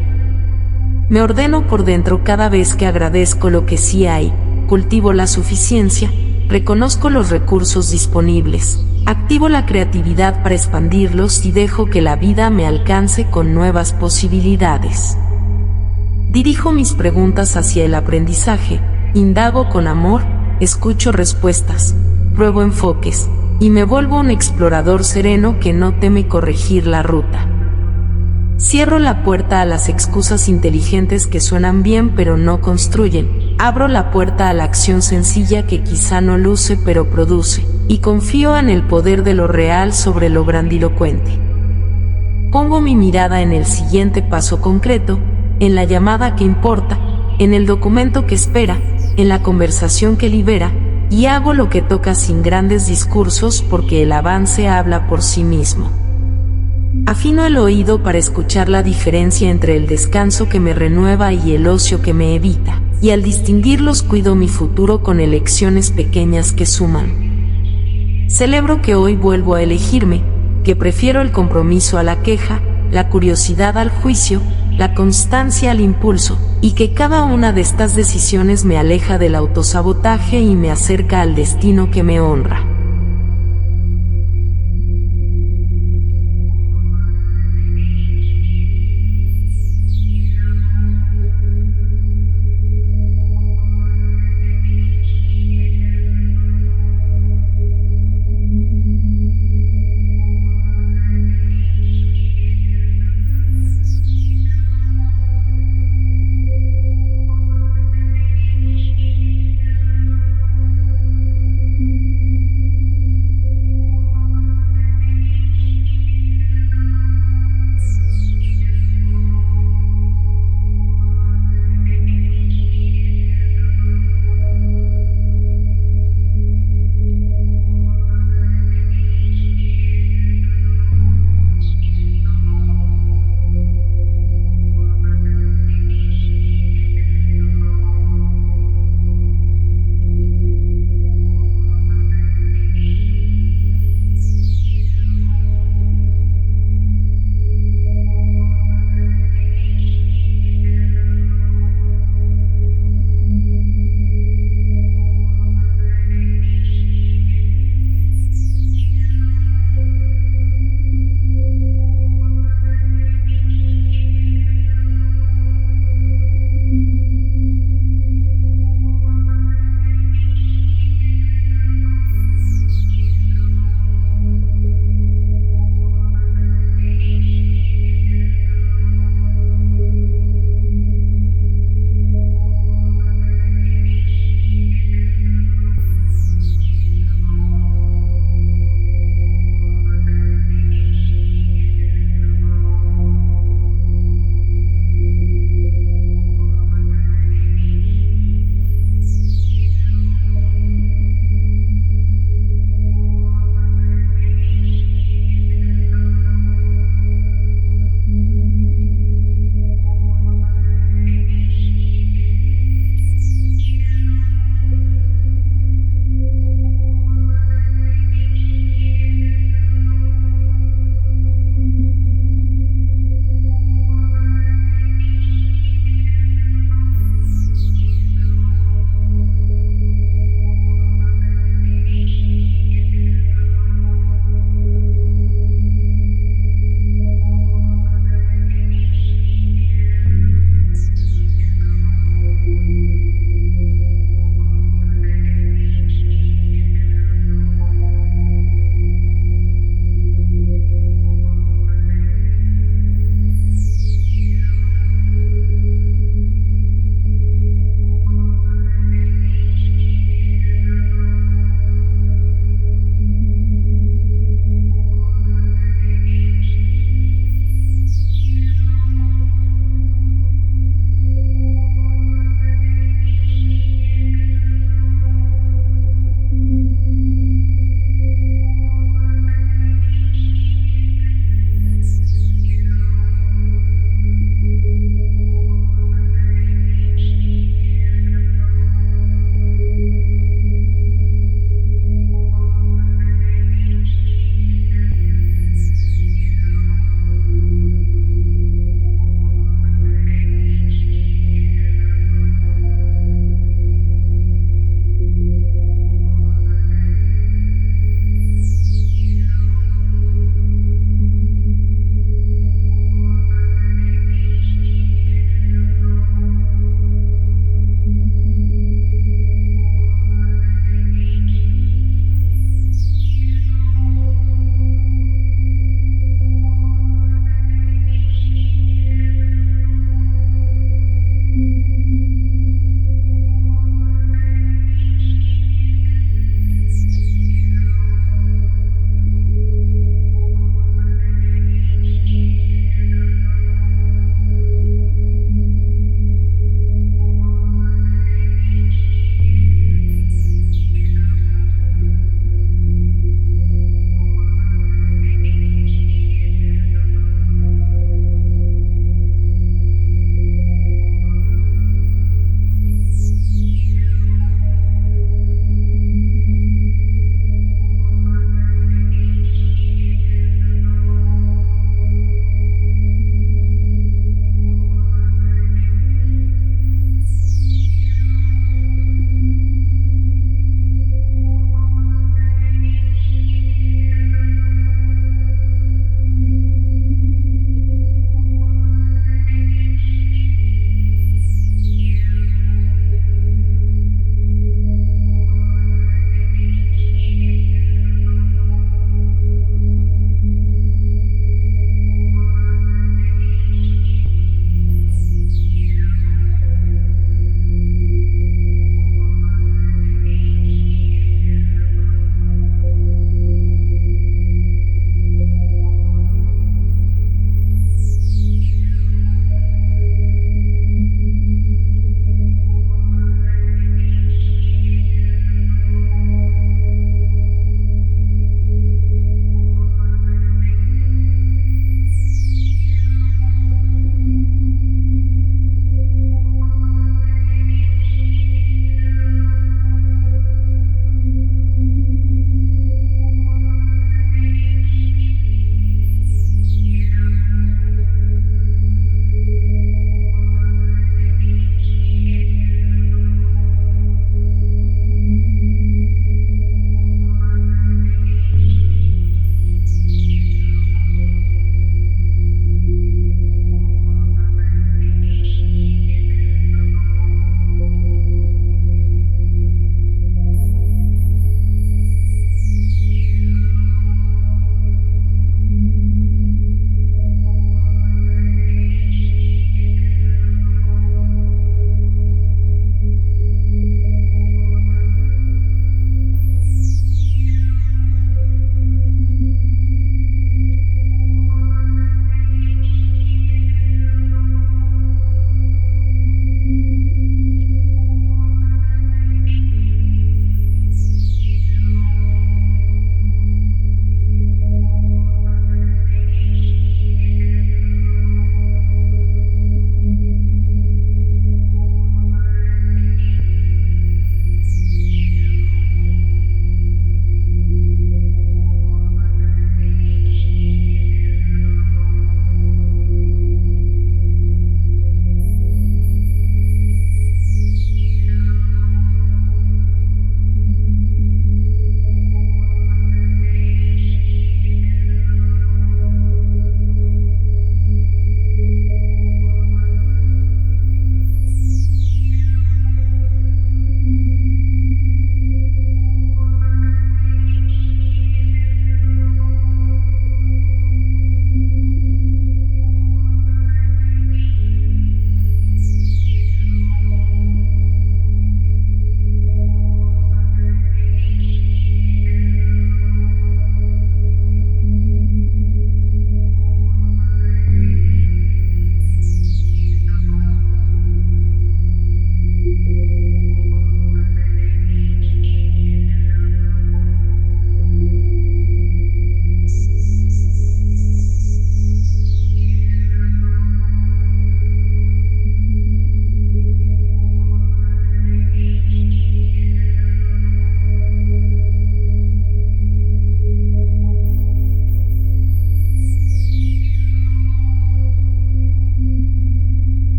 Speaker 1: Me ordeno por dentro cada vez que agradezco lo que sí hay, cultivo la suficiencia, reconozco los recursos disponibles, activo la creatividad para expandirlos y dejo que la vida me alcance con nuevas posibilidades. Dirijo mis preguntas hacia el aprendizaje, indago con amor, escucho respuestas, pruebo enfoques, y me vuelvo un explorador sereno que no teme corregir la ruta. Cierro la puerta a las excusas inteligentes que suenan bien pero no construyen, abro la puerta a la acción sencilla que quizá no luce pero produce, y confío en el poder de lo real sobre lo grandilocuente. Pongo mi mirada en el siguiente paso concreto, en la llamada que importa, en el documento que espera, en la conversación que libera, y hago lo que toca sin grandes discursos porque el avance habla por sí mismo. Afino el oído para escuchar la diferencia entre el descanso que me renueva y el ocio que me evita, y al distinguirlos cuido mi futuro con elecciones pequeñas que suman. Celebro que hoy vuelvo a elegirme, que prefiero el compromiso a la queja, la curiosidad al juicio, la constancia al impulso, y que cada una de estas decisiones me aleja del autosabotaje y me acerca al destino que me honra.